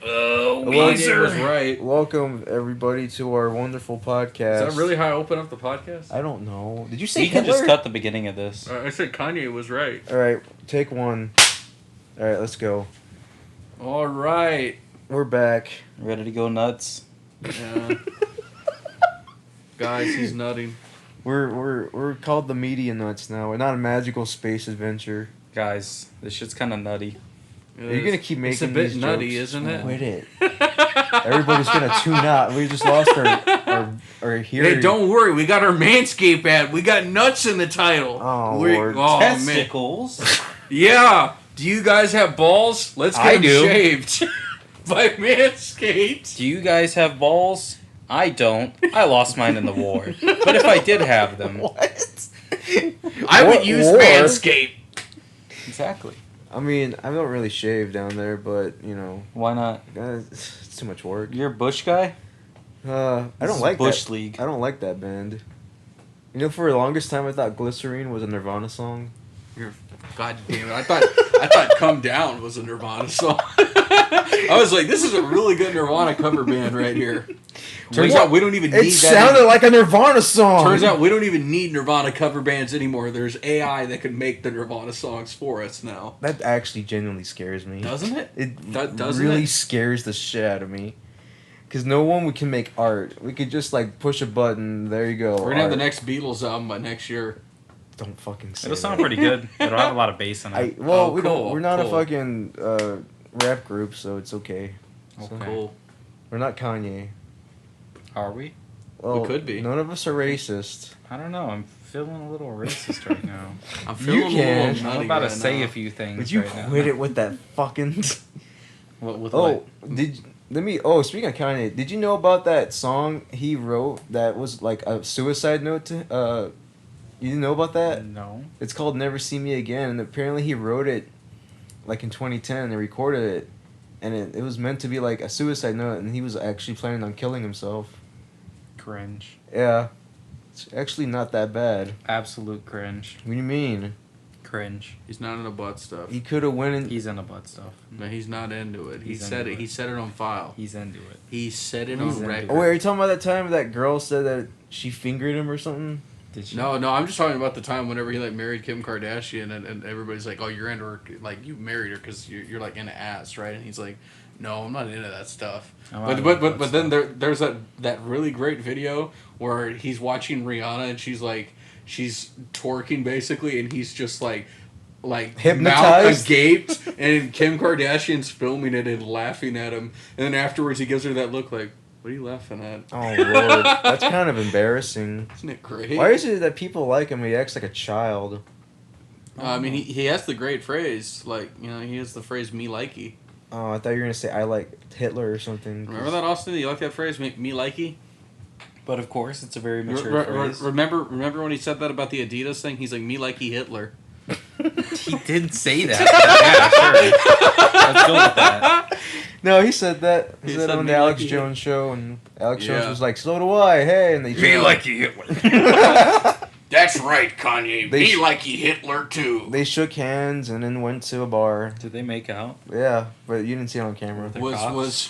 Weezer was right. Welcome everybody to our wonderful podcast. Is that really how I open up the podcast? I don't know. Did you say You can Hitler? just cut the beginning of this. I said Kanye was right. All right, take one. All right, let's go. All right. We're back. Ready to go nuts? Yeah. Guys, he's nutting. We're called the Media Nuts now. We're not a magical space adventure. Guys, this shit's kind of nutty. You're gonna keep making It's a bit these nutty, jokes. isn't it? Quit it. Everybody's gonna tune out. We just lost our hearing. Hey, don't worry. We got our Manscaped ad. We got nuts in the title. Oh, Lord. Testicles. Man. Yeah. Do you guys have balls? Let's get I them do. shaved by Manscaped. Do you guys have balls? I don't. I lost mine in the war. But if I did have them... What? I would use War? Manscaped. Exactly. I mean, I don't really shave down there, but you know, Why not? it's too much work. You're a Bush guy? I This don't is like Bush that. League. I don't like that band. You know, for the longest time, I thought Glycerine was a Nirvana song. God damn it! I thought "Come Down" was a Nirvana song. I was like, this is a really good Nirvana cover band right here. Turns out we don't even need It that. sounded like a Nirvana song. Turns out we don't even need Nirvana cover bands anymore. There's AI that can make the Nirvana songs for us now. That actually genuinely scares me. Doesn't it? It Doesn't really it? scares the shit out of me. Because no one can make art. We could just like push a button. There you go. We're gonna have the art. next Beatles album by next year. Don't fucking say It'll that. sound pretty good. It'll have a lot of bass in it. Oh, we cool, don't. We're not cool. a fucking rap group, so it's okay. So, Okay. Cool. We're not Kanye. Are we? Well, We could be. None of us are racist. I don't know. I'm feeling a little racist right now. I'm You feeling a can. little nutty I'm about to right say now. a few things Would you right quit now. it with that fucking? With Oh, what? speaking of Kanye, did you know about that song he wrote that was like a suicide note to you didn't know about that? No. It's called Never See Me Again, and apparently he wrote it like in 2010 and they recorded it, and it was meant to be like a suicide note, and he was actually planning on killing himself. Cringe. Yeah. It's actually not that bad. Absolute cringe. What do you mean? Cringe. He's not into butt stuff. He could have went in. He's into butt stuff. No, he's not into it. He He's said into it. it. He said it on file. He's into it. He said it He's on into record. it. Oh wait, are you talking about that time that girl said that she fingered him or something? Did she? No, I'm just talking about the time whenever he like married Kim Kardashian and everybody's like, oh, you're into her, like you married her because you're like into ass, right? And he's like, no, I'm not into that stuff. But then there's that really great video where he's watching Rihanna and she's twerking basically, and he's just like mouth Hypnotized? agape, and Kim Kardashian's filming it and laughing at him, and then afterwards he gives her that look like, what are you laughing at? Oh lord, that's kind of embarrassing. Isn't it great? Why is it that people like him? He acts like a child. I mean, he has the great phrase, like, you know, he has the phrase "me likey." Oh, I thought you were gonna say I like Hitler or something. Remember that, Austin? You like that phrase, "me likey"? But of course, it's a very mature phrase. Remember when he said that about the Adidas thing? He's like, "Me likey Hitler." He did say that. Yeah, sure. Let's go with that. No, he said that. He He said said on me the Alex like Jones show, and Alex Jones Yeah. was like, "So do I." Hey, and they Hitler. That's right, Kanye. They Me sh- likey Hitler too. They shook hands and then went to a bar. Did they make out? Yeah, but you didn't see it on camera. Their cocks? Was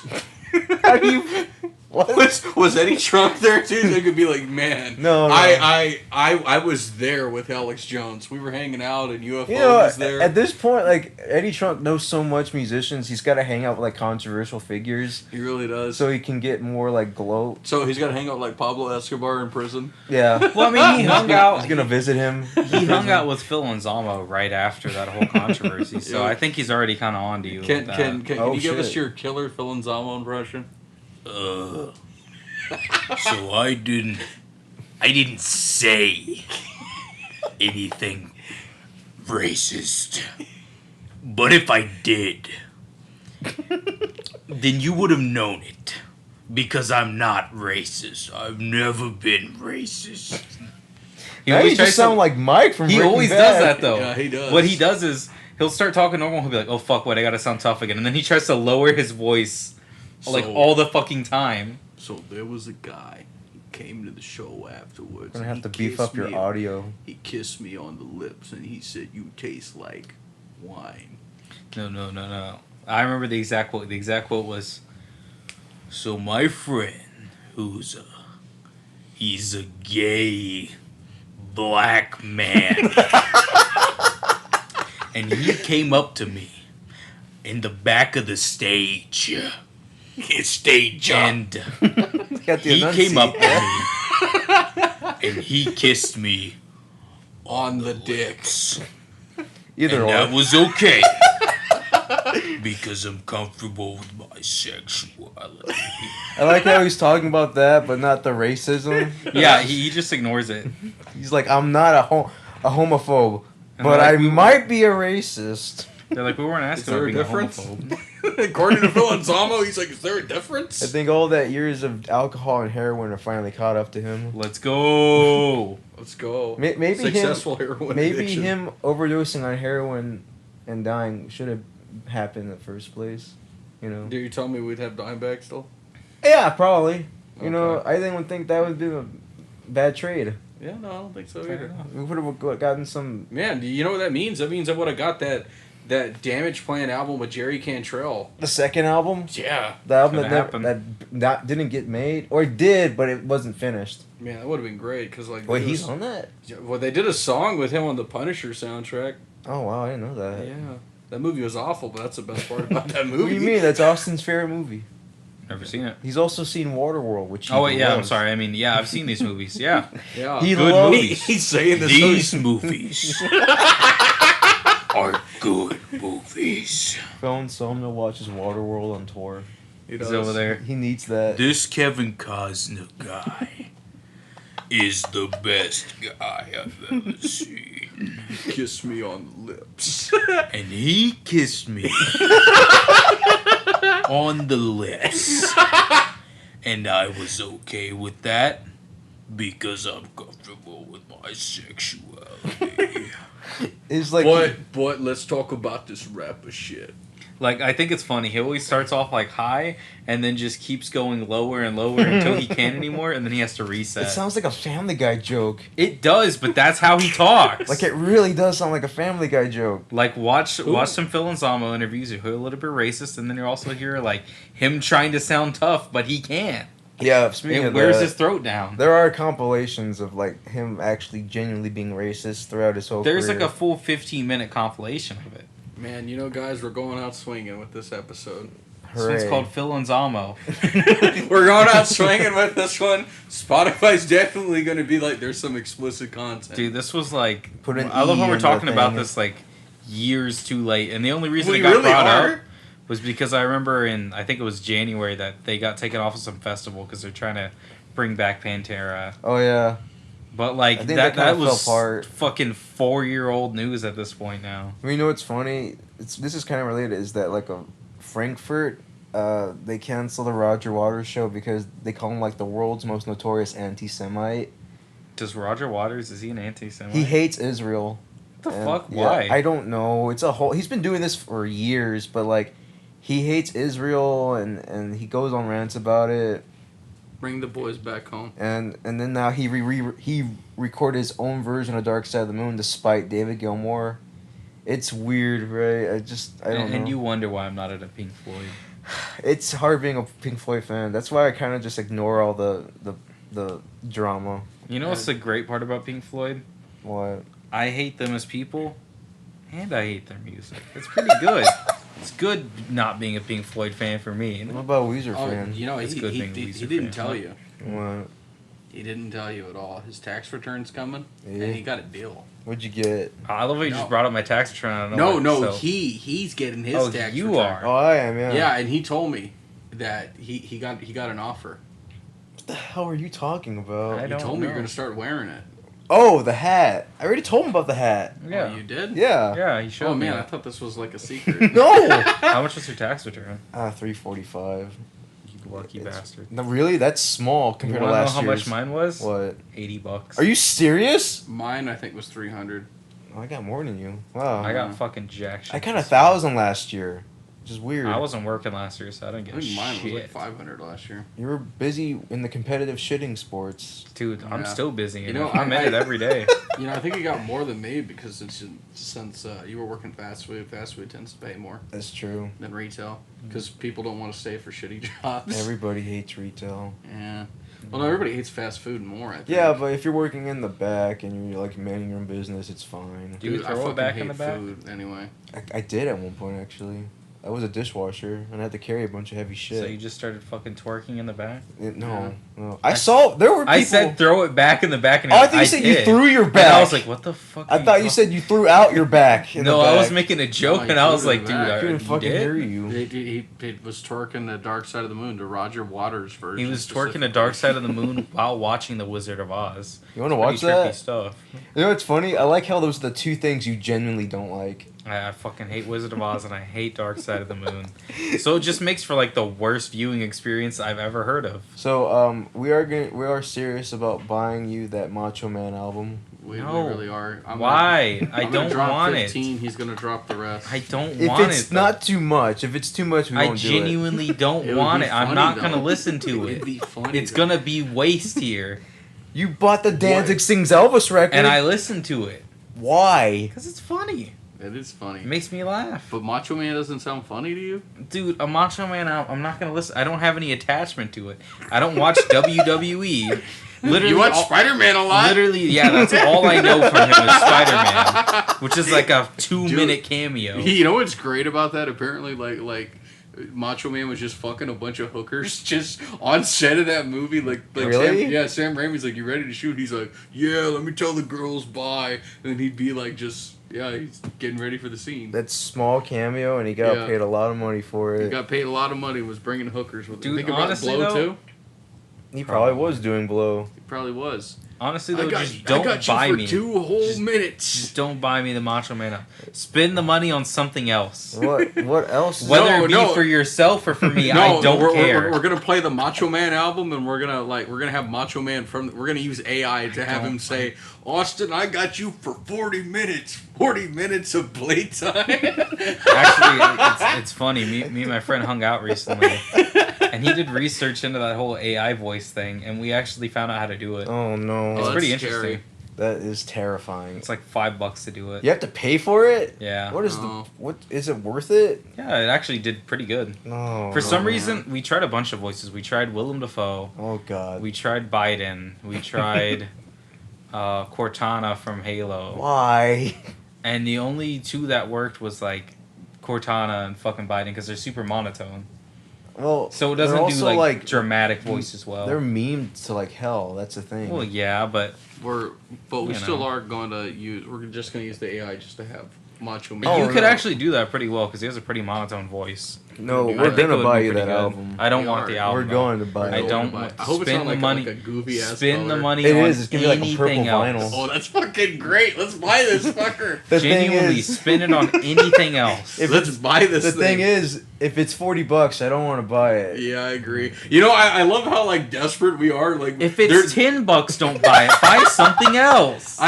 How do you? What? was Eddie Trump there too? So it could be like, man, No. I was there with Alex Jones. We were hanging out, and UFO You know, was there. at this point, like Eddie Trump knows so much musicians, he's got to hang out with like controversial figures, He really does. so he can get more like gloat. So he's got to hang out like Pablo Escobar in prison. Yeah. Well, I mean, he hung out. He's gonna visit him. He hung out with Phil Anselmo right after that whole controversy, so Yeah. I think he's already kind of on to you. Can with that. can Oh, you give us shit. your killer Phil Anselmo impression? So I didn't say anything racist. But if I did, then you would have known it. Because I'm not racist. I've never been racist. He Now always you tries just sound to- like Mike from He Breaking always Bad. does that though. Yeah, he does. What he does is he'll start talking normal. He'll be like, "Oh fuck, what? I gotta sound tough again," and then he tries to lower his voice like So- all the fucking time. So there was a guy. He came to the show afterwards. Gonna and have to he beef up kissed your me- audio. He kissed me on the lips and he said, "You taste like wine." No. I remember the exact quote. The exact quote was, "So my friend, he's a gay black man, and he came up to me in the back of the stage, and Got the he came up enunciate. to me, and he kissed me On the dicks. Either and or. that was okay." Because I'm comfortable with my sexuality. I like how he's talking about that, but not the racism. Yeah, he just ignores it. He's like, I'm not a homophobe, And but they're like, I might be a racist. They're like, we weren't asking there about a being a difference? homophobe. According to Phil Anselmo, he's like, is there a difference? I think all that years of alcohol and heroin are finally caught up to him. Let's go. Let's go. Maybe Successful heroin Maybe addiction. him overdosing on heroin and dying should have happened in the first place. You know? Do you tell me we'd have Dimebag still? Yeah, probably. You know, Okay. I would think that would be a bad trade. Yeah, no, I don't think so Fair either. enough. We would have gotten some. Man, do you know what that means? That means I would have got that Damage Plan album with Jerry Cantrell. The second album? Yeah. The album Coulda that, happened. that didn't get made? Or it did, but it wasn't finished. Man, that would have been great, because, like... Wait, it he's was- on that? Well, they did a song with him on the Punisher soundtrack. Oh, wow, I didn't know that. Yeah. That movie was awful, but that's the best part about that What movie. do you mean? That's Austin's favorite movie. Never seen it. He's also seen Waterworld, which he Oh, wait, yeah, I'm loves. sorry. I mean, yeah, I've seen these movies. Yeah. Yeah. He Good loves movies. He's saying this. These movies are good movies. Phil Anselmo watches Waterworld on tour. He He's does. over there. He needs that. This Kevin Costner guy is the best guy I've ever seen. Kiss me on the lips. And he kissed me on the lips. And I was okay with that because I'm comfortable with my sexuality. It's like But let's talk about this rapper shit. Like, I think it's funny. He always starts off, like, high, and then just keeps going lower and lower until he can't anymore, and then he has to reset. it sounds like a Family Guy joke. It does, but that's how he talks. Like it really does sound like a Family Guy joke. Like, watch some Phil Anselmo interviews. You'll hear a little bit racist, and then you also hear, like, him trying to sound tough, but he can't. Yeah, speaking It of wears that, his throat down. there are compilations of like him actually genuinely being racist throughout his whole There's career. like a full 15-minute compilation of it. Man, you know, guys, we're going out swinging with this episode. This one's called Phil Anselmo. We're going out swinging with this one. Spotify's definitely going to be like, there's some explicit content. Dude, this was like... Put an I love E how we're in talking the about thing. this like years too late. And the only reason We it got really brought are. up was because I remember I think it was January, that they got taken off of some festival because they're trying to bring back Pantera. Oh yeah, But like I think that that kinda was fell apart. fucking 4-year-old news at this point now. you know what's funny? This is kind of related. Is that like a Frankfurt? They canceled the Roger Waters show because they call him like the world's most notorious anti-Semite. Does Roger Waters, is he an anti-Semite? He hates Israel. What the And, fuck? yeah, Why? I don't know. It's a whole. He's been doing this for years, but like, he hates Israel and he goes on rants about it. Bring the boys back home. And then now he recorded his own version of Dark Side of the Moon despite David Gilmour. It's weird, right? I don't know. And you wonder why I'm not at a Pink Floyd. It's hard being a Pink Floyd fan. That's why I kind of just ignore all the drama. You know what's the great part about Pink Floyd? What? I hate them as people, and I hate their music. It's pretty good. It's good not being a Pink Floyd fan for me. What about Weezer Oh, fan? you know, It's he good being a he Weezer didn't fan. tell you. What? He didn't tell you at all. His tax return's coming, Yeah. and he got a deal. What'd you get? I love how you No. just brought up my tax return. I don't No, know no, so. he's getting his Oh, tax you return. are. Oh, I am. Yeah. Yeah, and he told me that he got an offer. What the hell are you talking about? I He don't told me you're know. gonna start wearing it. Oh, the hat. I already told him about the hat. Yeah. Oh, you did? Yeah. Yeah, he showed Oh me. man, I that. thought this was like a secret. No. How much was your tax return? $345. You lucky It's- bastard. No, really? That's small You compared to want to know last how year's. much mine was? What? $80. Are you serious? Mine, I think, was 300. Oh, I got more than you. Wow. I got fucking jack shit. I got this 1,000 last year. which is weird. I wasn't working last year, so I didn't I get think mine was like shit. 500 last year. You were busy in the competitive shitting sports. Dude, I'm Yeah. still busy. You know, I'm in it every day. You know, I think it got more than me because since you were working fast food tends to pay more That's true. than retail because people don't want to stay for shitty jobs. Everybody hates retail. Yeah. Well, no, everybody hates fast food more, I think. Yeah, but if you're working in the back and you're like manning your own business, it's fine. Do you Dude, I throw it fucking back hate in the back? food anyway. I did at one point actually. I was a dishwasher and I had to carry a bunch of heavy shit. So you just started fucking twerking in the back? No. I saw there were people. I said throw it back in the back, and Oh, I thought you said you did. threw your And back. I was like, what the fuck? I thought you said you threw out your back. In No, the back. I was making a joke, No, and I I was threw it like, dude, back. I couldn't you fucking did? hear you. He was twerking the Dark Side of the Moon to Roger Waters' version. He was twerking the Dark Side of the Moon while watching The Wizard of Oz. You want to Pretty watch trippy that? stuff. You know what's funny? I like how those are the two things you genuinely don't like. I fucking hate Wizard of Oz, and I hate Dark Side of the Moon. So it just makes for like the worst viewing experience I've ever heard of. So we are serious about buying you that Macho Man album. We No. really are. Why? I I'm don't gonna drop want 15, it. He's gonna drop the rest. I don't If want it's it. not too much, we won't I do it. genuinely don't It would want be it. I'm funny, not though. gonna listen to It'd it. be funny. It's though. gonna be waste here, You bought the Danzig Sings Elvis record. and I listen to it Why? because it's funny. It is funny. It makes me laugh. But Macho Man doesn't sound funny to you? Dude, a Macho Man album, I'm not gonna listen. I don't have any attachment to it. I don't watch WWE. Literally, You watch Spider-Man a lot? Literally, yeah, that's all I know from him is Spider-Man, which is like a 2-minute cameo. You know what's great about that? Apparently, like Macho Man was just fucking a bunch of hookers just on set of that movie. Like Really? Sam Raimi's like, you ready to shoot? He's like, yeah, let me tell the girls bye. And then he'd be like, he's getting ready for the scene. That small cameo, and he got Yeah. paid a lot of money for He it. got paid a lot of money, was bringing hookers with him. Dude, Think about honestly, Blow, though, too? He probably was doing blow. He probably was. Honestly, though, just I don't got you buy for me. 2 whole Just minutes. don't buy me the Macho Man album. Spend the money on something else. What else? Whether it be No. for yourself or for me, I don't care. We're gonna play the Macho Man album, and we're gonna have Macho Man we're gonna use AI to have him say, Austin, I got you for 40 minutes. 40 minutes of playtime. Actually, it's funny. Me and my friend hung out recently, and he did research into that whole AI voice thing, and we actually found out how to do it. Oh no, It's that's pretty scary. interesting. that is terrifying. It's like $5 to do it. You have to pay for it. Yeah. What is Oh. what is it worth it? Yeah, it actually did pretty good. No. For some man. reason, we tried a bunch of voices. We tried Willem Dafoe. Oh god. We tried Biden. We tried Cortana from Halo. Why? And the only 2 that worked was like Cortana and fucking Biden because they're super monotone. Well, So it they're doesn't do also, like dramatic voice as well. They're memed to like hell. That's the thing. Well, yeah, but But we You still know. are going to use. We're just going to use the AI just to have Macho Man. But you Oh, could no. actually do that pretty well because he has a pretty monotone voice. No, I we're think it gonna would buy be you pretty that good. album. I don't We want are. the album. We're though. going to buy I it. don't I hope it's spend not the like, money. like a goofy ass Spend the color. money It on is. It's gonna be like a purple anything else. vinyl. Oh, that's fucking great. Let's buy this fucker. The thing Genuinely, is, spend it on anything else. If Let's buy this the thing. thing is, if it's $40, I don't want to buy it. Yeah, I agree. You know, I love how like desperate we are. Like, If there's- it's $10, don't buy it. Buy something else.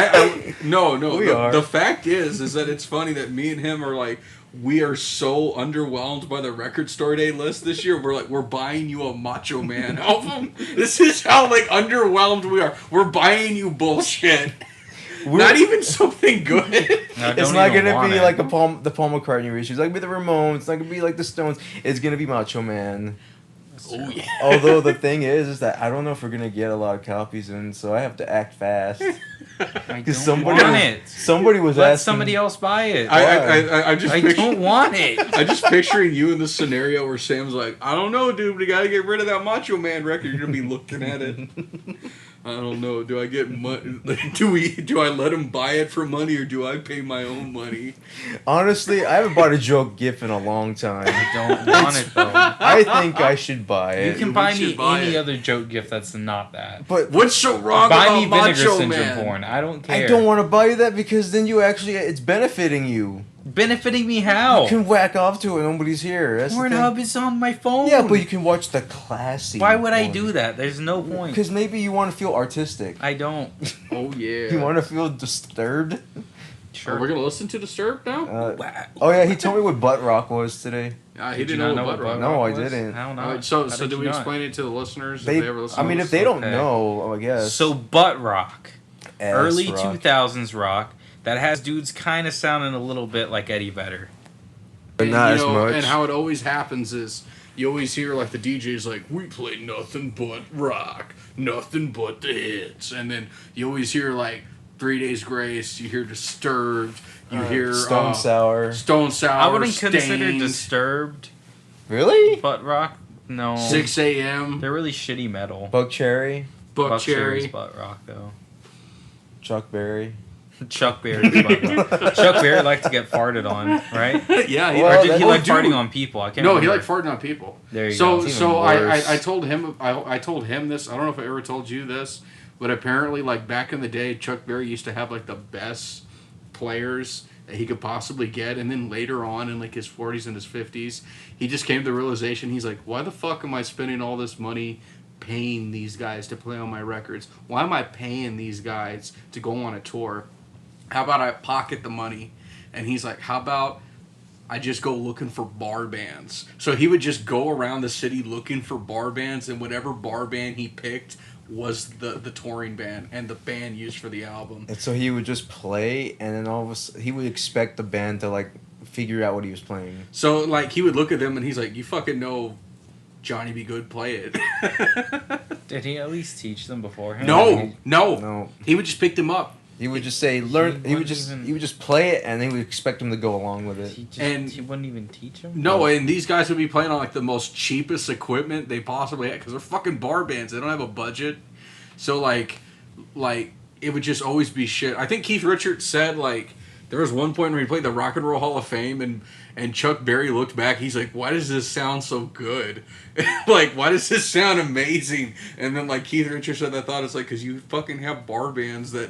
No. We are. The fact is that it's funny that me and him are like, we are so underwhelmed by the Record Store Day list this year. We're buying you a Macho Man album. This is how like underwhelmed we are. We're buying you bullshit. Not even something good. I It's don't not even gonna want be it. like the Paul McCartney reissue. It's not gonna be the Ramones. It's not gonna be like the Stones. It's gonna be Macho Man. Oh yeah. Although the thing is that I don't know if we're gonna get a lot of copies in, so I have to act fast. I Because don't somebody want was, it. somebody was Let asking. somebody else buy it. I just I don't want it. I just picturing you in this scenario where Sam's like, I don't know, dude, we gotta get rid of that Macho Man record. You're gonna be looking at it. I don't know. Do I get money? Do I let him buy it for money or do I pay my own money? Honestly, I haven't bought a joke GIF in a long time. I don't want it though. I think I should buy You it. can We buy should me buy any it. other joke gift that's not that. But What's so wrong Buy about me Vinegar Macho Syndrome Man? porn. I don't care. I don't want to buy you that because then you actually it's benefiting you. Benefiting me how? You can whack off to it. Nobody's here. That's the thing. Pornhub is on my phone. Yeah, but you can watch the classy. Why would I do that? There's no point. Because maybe you want to feel artistic. I don't. Oh yeah. You want to feel disturbed. Are we gonna listen to Disturbed now? Oh yeah, he told me what butt rock was today. He didn't know what butt rock. No, I was? didn't. How not? Alright, so How did did we you not? explain it to the listeners? They, if they ever listen I mean, to if this? they don't Okay. know, I guess. So butt rock, Ass early rock. 2000s rock that has dudes kind of sounding a little bit like Eddie Vedder. But And, not you as know, much. And how it always happens is you always hear like the DJ's like, we play nothing but rock, nothing but the hits, and then you always hear like 3 Days Grace, you hear Disturbed, you hear Stone Sour. Stone Sour. I wouldn't consider Stained, Disturbed Really? butt rock. No, 6 a.m. they're really shitty metal. Buck Cherry. Buck Cherry's Cherry. butt rock though. Chuck Berry. Chuck Berry's butt rock. Chuck Berry liked to get farted on, right? Yeah, Well, Or did he Oh, like dude. farting on people? I can't No, remember. he liked farting on people. There you So go. It's so even I worse. told him I told him this. I don't know if I ever told you this, but apparently like back in the day, Chuck Berry used to have like the best players that he could possibly get, and then later on in like his 40s and his 50s, he just came to the realization he's like, why the fuck am I spending all this money paying these guys to play on my records? Why am I paying these guys to go on a tour? How about I pocket the money? And he's like, how about I just go looking for bar bands? So he would just go around the city looking for bar bands, and whatever bar band he picked was the touring band and the band used for the album. And so he would just play, and then all of a sudden, he would expect the band to like figure out what he was playing. So like he would look at them and he's like, you fucking know Johnny Be Good, play it. Did he at least teach them beforehand? No. No, He would just pick them up. he would just say learn. He would just play it, and they would expect him to go along with it. He wouldn't even teach him. No, and these guys would be playing on like the most cheapest equipment they possibly had because they're fucking bar bands. They don't have a budget, so like it would just always be shit. I think Keith Richards said like there was one point where he played the Rock and Roll Hall of Fame and Chuck Berry looked back. He's like, "Why does this sound so good? Like, why does this sound amazing?" And then like Keith Richards said that thought, it's like because you fucking have bar bands that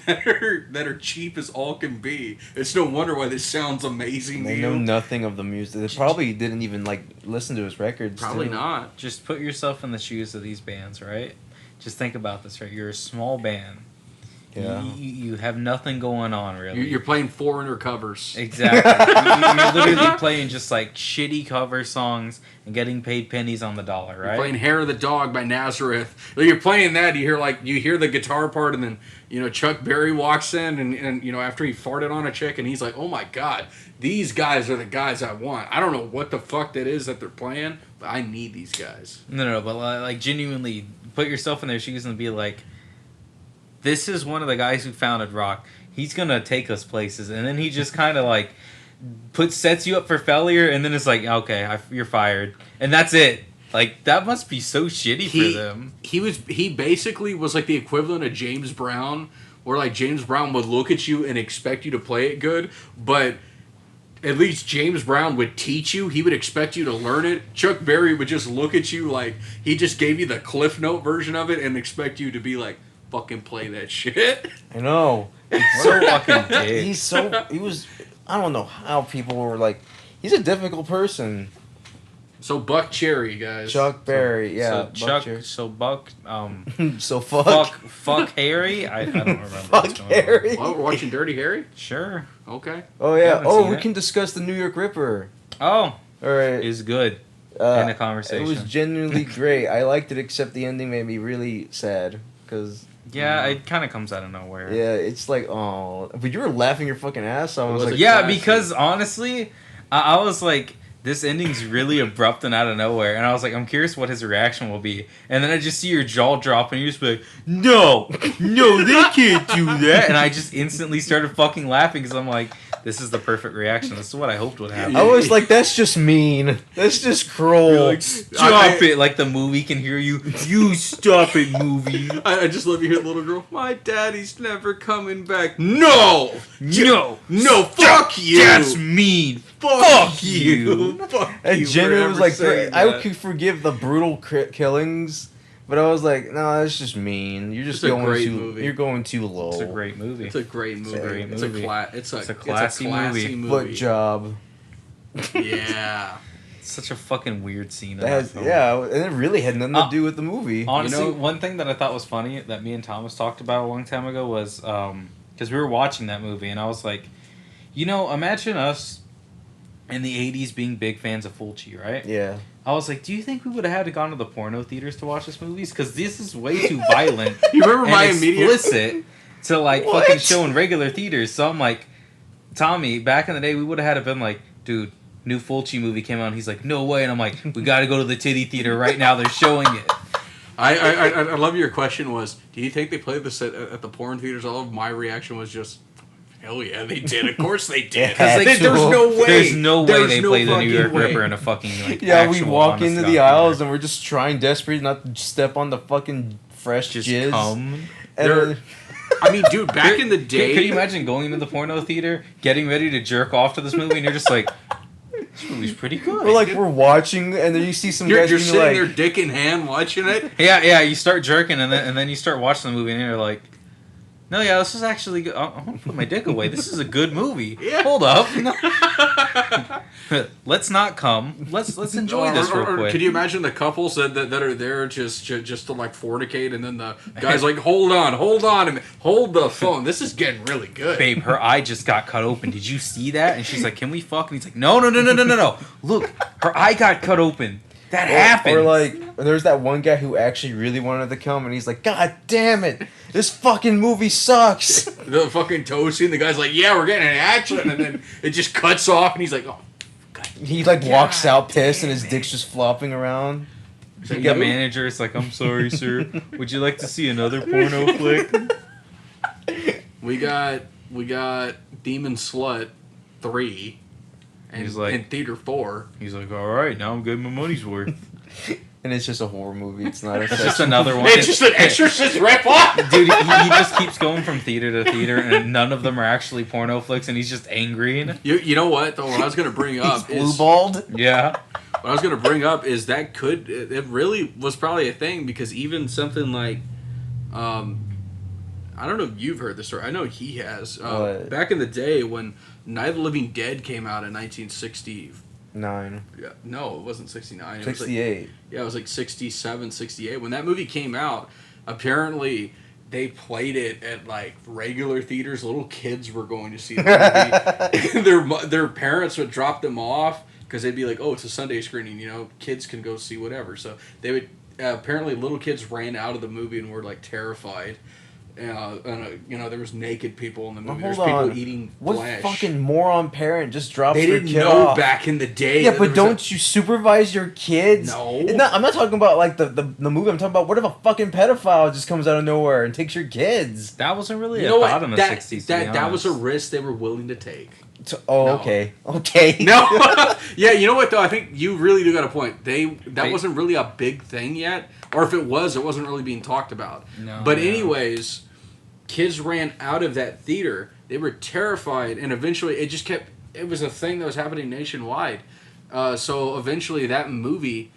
are cheap as all can be. It's no wonder why this sounds amazing. They to know you. nothing of the music. They probably didn't even like listen to his records. Probably too. not. Just put yourself in the shoes of these bands, right? Just think about this, right? You're a small band. Yeah. You have nothing going on, really. You're playing foreigner covers. Exactly. You're literally playing just like shitty cover songs and getting paid pennies on the dollar, You're right? playing "Hair of the Dog" by Nazareth. Like, you're playing that. You hear the guitar part, and then Chuck Berry walks in, and after he farted on a chick, and he's like, "Oh my god, these guys are the guys I want." I don't know what the fuck that is that they're playing, but I need these guys. No, but like genuinely put yourself in their shoes and be like, this is one of the guys who founded rock. He's gonna take us places, and then he just kind of like sets you up for failure, and then it's like, okay, you're fired, and that's it. Like that must be so shitty for them. He basically was like the equivalent of James Brown, where like James Brown would look at you and expect you to play it good, but at least James Brown would teach you. He would expect you to learn it. Chuck Berry would just look at you like he just gave you the Cliff Note version of it and expect you to be like, fucking play that shit. I know. So fucking dick. He was. I don't know how people were like. He's a difficult person. So Buck Cherry, guys. Chuck Berry, yeah. So Buck, So fuck. fuck Harry. I don't remember. Fuck what's going Harry. Oh, we're watching Dirty Harry? On. Sure. Okay. Oh yeah. haven't Oh, seen we it. can discuss the New York Ripper. Oh, All right. is good in a It conversation. was genuinely great. I liked it, except the ending made me really sad. Cause Yeah, it kind of comes out of nowhere. yeah, it's like oh, but you were laughing your fucking ass off. I was Was like, it? Yeah, Classy. because honestly, I was like, this ending's really abrupt and out of nowhere, and I was like, I'm curious what his reaction will be. And then I just see your jaw drop, and you just be like, no, they can't do that. And I just instantly started fucking laughing because I'm like, this is the perfect reaction. This is what I hoped would happen. I was like, that's just mean. That's just cruel. Stop it! Like the movie can hear you. You stop it, movie. I just love you hear the little girl. My daddy's never coming back. No! No, Fuck you! That's mean. Fuck you. Fuck And you genuinely for was ever like, saying I that. could forgive the brutal killings, but I was like, no, that's just mean. You're just It's a going great too. movie. You're going too low. It's a great movie. It's a great movie. great It's movie. It's a classy movie. Foot job. Yeah. Such a fucking weird scene. In That that has, film. yeah, and it really had nothing to do with the movie. Honestly, You know- one thing that I thought was funny that me and Thomas talked about a long time ago was because we were watching that movie and I was like, imagine us in the 80s being big fans of Fulci, right? Yeah. I was like, do you think we would have had to gone to the porno theaters to watch this movies? Because this is way too violent. You remember my and immediate explicit to like What? fucking show in regular theaters. So I'm like, Tommy, back in the day, we would have had to been like, dude, new Fulci movie came out. And he's like, no way. And I'm like, we got to go to the titty theater right now. They're showing it. I love your question was, do you think they played this at the porn theaters? All of my reaction was just, hell yeah, they did. Of course they did. Yeah, Like, There's no way. There's no way There's they no play the New fucking York way. Ripper in a fucking like. Yeah, we actual walk honest into God the aisles theater. and we're just trying desperately not to step on the fucking fresh Just jizz. come. And They're- I mean, dude, back in the day, Could you imagine going into the porno theater, getting ready to jerk off to this movie, and you're just like, this movie's pretty good. we're watching, and then you see some you're guys being sitting like, there, dick in hand, watching it. Yeah, you start jerking, and then you start watching the movie, and you're like, no, yeah, this is actually good. I want to put my dick away. This is a good movie. Yeah. Hold up. Let's not come. Let's enjoy this real quick. Could you imagine the couples that are there just to like fornicate, and then the guy's like, hold on, and hold the phone. This is getting really good. Babe, her eye just got cut open. Did you see that? And she's like, can we fuck? And he's like, no. Look, her eye got cut open. That happened. Or like, there's that one guy who actually really wanted to come, and he's like, God damn it, this fucking movie sucks. The fucking toe scene, the guy's like, yeah, we're getting an action, and then it just cuts off, and he's like, oh. God. He like walks out pissed, and his dick's just flopping around. The manager is like, I'm sorry, sir. Would you like to see another porno flick? We got Demon Slut 3. And He's like- in theater 4. He's like, all right, now I'm getting my money's worth. And it's just a horror movie. It's not a It's just another one. It's just an Exorcist rip-off. Dude, he just keeps going from theater to theater, and none of them are actually porno flicks, and he's just angry. You know what, though, what I was going to bring up He's is... blue-balled. Yeah. What I was going to bring up is that it really was probably a thing, because even something like... I don't know if you've heard this story. I know he has. What? Back in the day when Night of the Living Dead came out in 1960... 9. Yeah, no, it wasn't 69. It 68. Was like, yeah, it was like 67, 68. When that movie came out, apparently they played it at like regular theaters. Little kids were going to see the movie. their parents would drop them off because they'd be like, "Oh, it's a Sunday screening. You know, kids can go see whatever." So they would. Apparently, little kids ran out of the movie and were like terrified. There was naked people in the movie. There's hold people on. eating What flesh. fucking moron parent just drops They their didn't kid know off? back in the day. Yeah, that but there was don't you supervise your kids? No. It's not, I'm not talking about like the movie. I'm talking about what if a fucking pedophile just comes out of nowhere and takes your kids? That wasn't really You a know thought what? in the That 60s. that was a risk they were willing to take. Oh, No. okay. No, yeah, you know what though? I think you really do got a point. That They- wasn't really a big thing yet, or if it wasn't really being talked about. No, but no. anyways, kids ran out of that theater. They were terrified, and eventually it just kept. It was a thing that was happening nationwide. So eventually, that movie,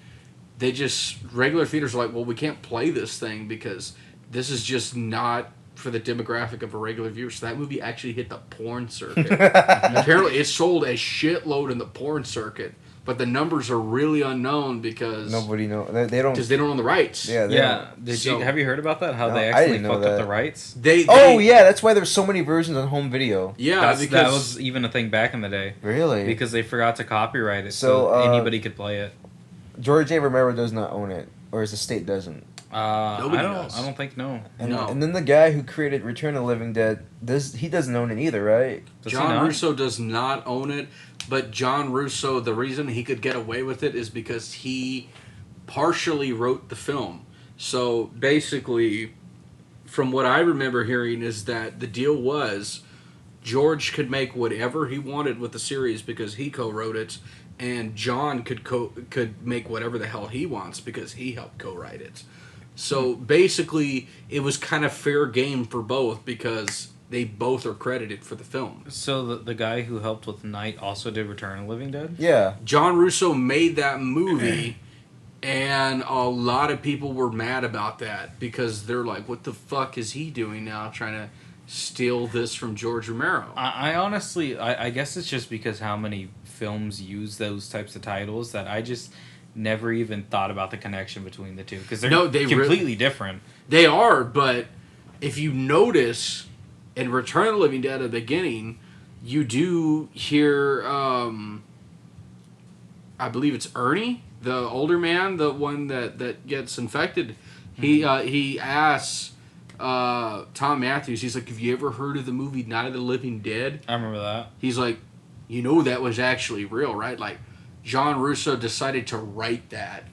regular theaters were like, well, we can't play this thing because this is just not for the demographic of a regular viewer. So that movie actually hit the porn circuit. Apparently, it sold a shitload in the porn circuit, but the numbers are really unknown because Nobody know. They don't. they don't own the rights. Yeah. They Yeah. So- Have you heard about that? How No, they I actually didn't know fucked up that. the rights? Oh yeah, that's why there's so many versions on home video. Yeah, That because was even a thing back in the day. Really? Because they forgot to copyright it, So, so anybody could play it. George A. Romero does not own it, or his estate doesn't. Nobody does. I don't think no. And, No. and then the guy who created Return of the Living Dead, he doesn't own it either, right? Does he John not? Russo does not own it, but John Russo, the reason he could get away with it is because he partially wrote the film. So basically, from what I remember hearing, is that the deal was George could make whatever he wanted with the series because he co-wrote it, and John could make whatever the hell he wants because he helped co-write it. So basically, it was kind of fair game for both because they both are credited for the film. So the guy who helped with Night also did Return of the Living Dead? Yeah. John Russo made that movie, and a lot of people were mad about that because they're like, what the fuck is he doing now trying to steal this from George Romero? I honestly, I guess it's just because how many films use those types of titles that I just never even thought about the connection between the two because they're completely different. They are, but if you notice in Return of the Living Dead at the beginning, you do hear I believe it's Ernie, the older man, the one that gets infected. He asks Tom Matthews, he's like, have you ever heard of the movie Night of the Living Dead? I remember that. He's like, you know that was actually real, right? Like, John Russo decided to write that.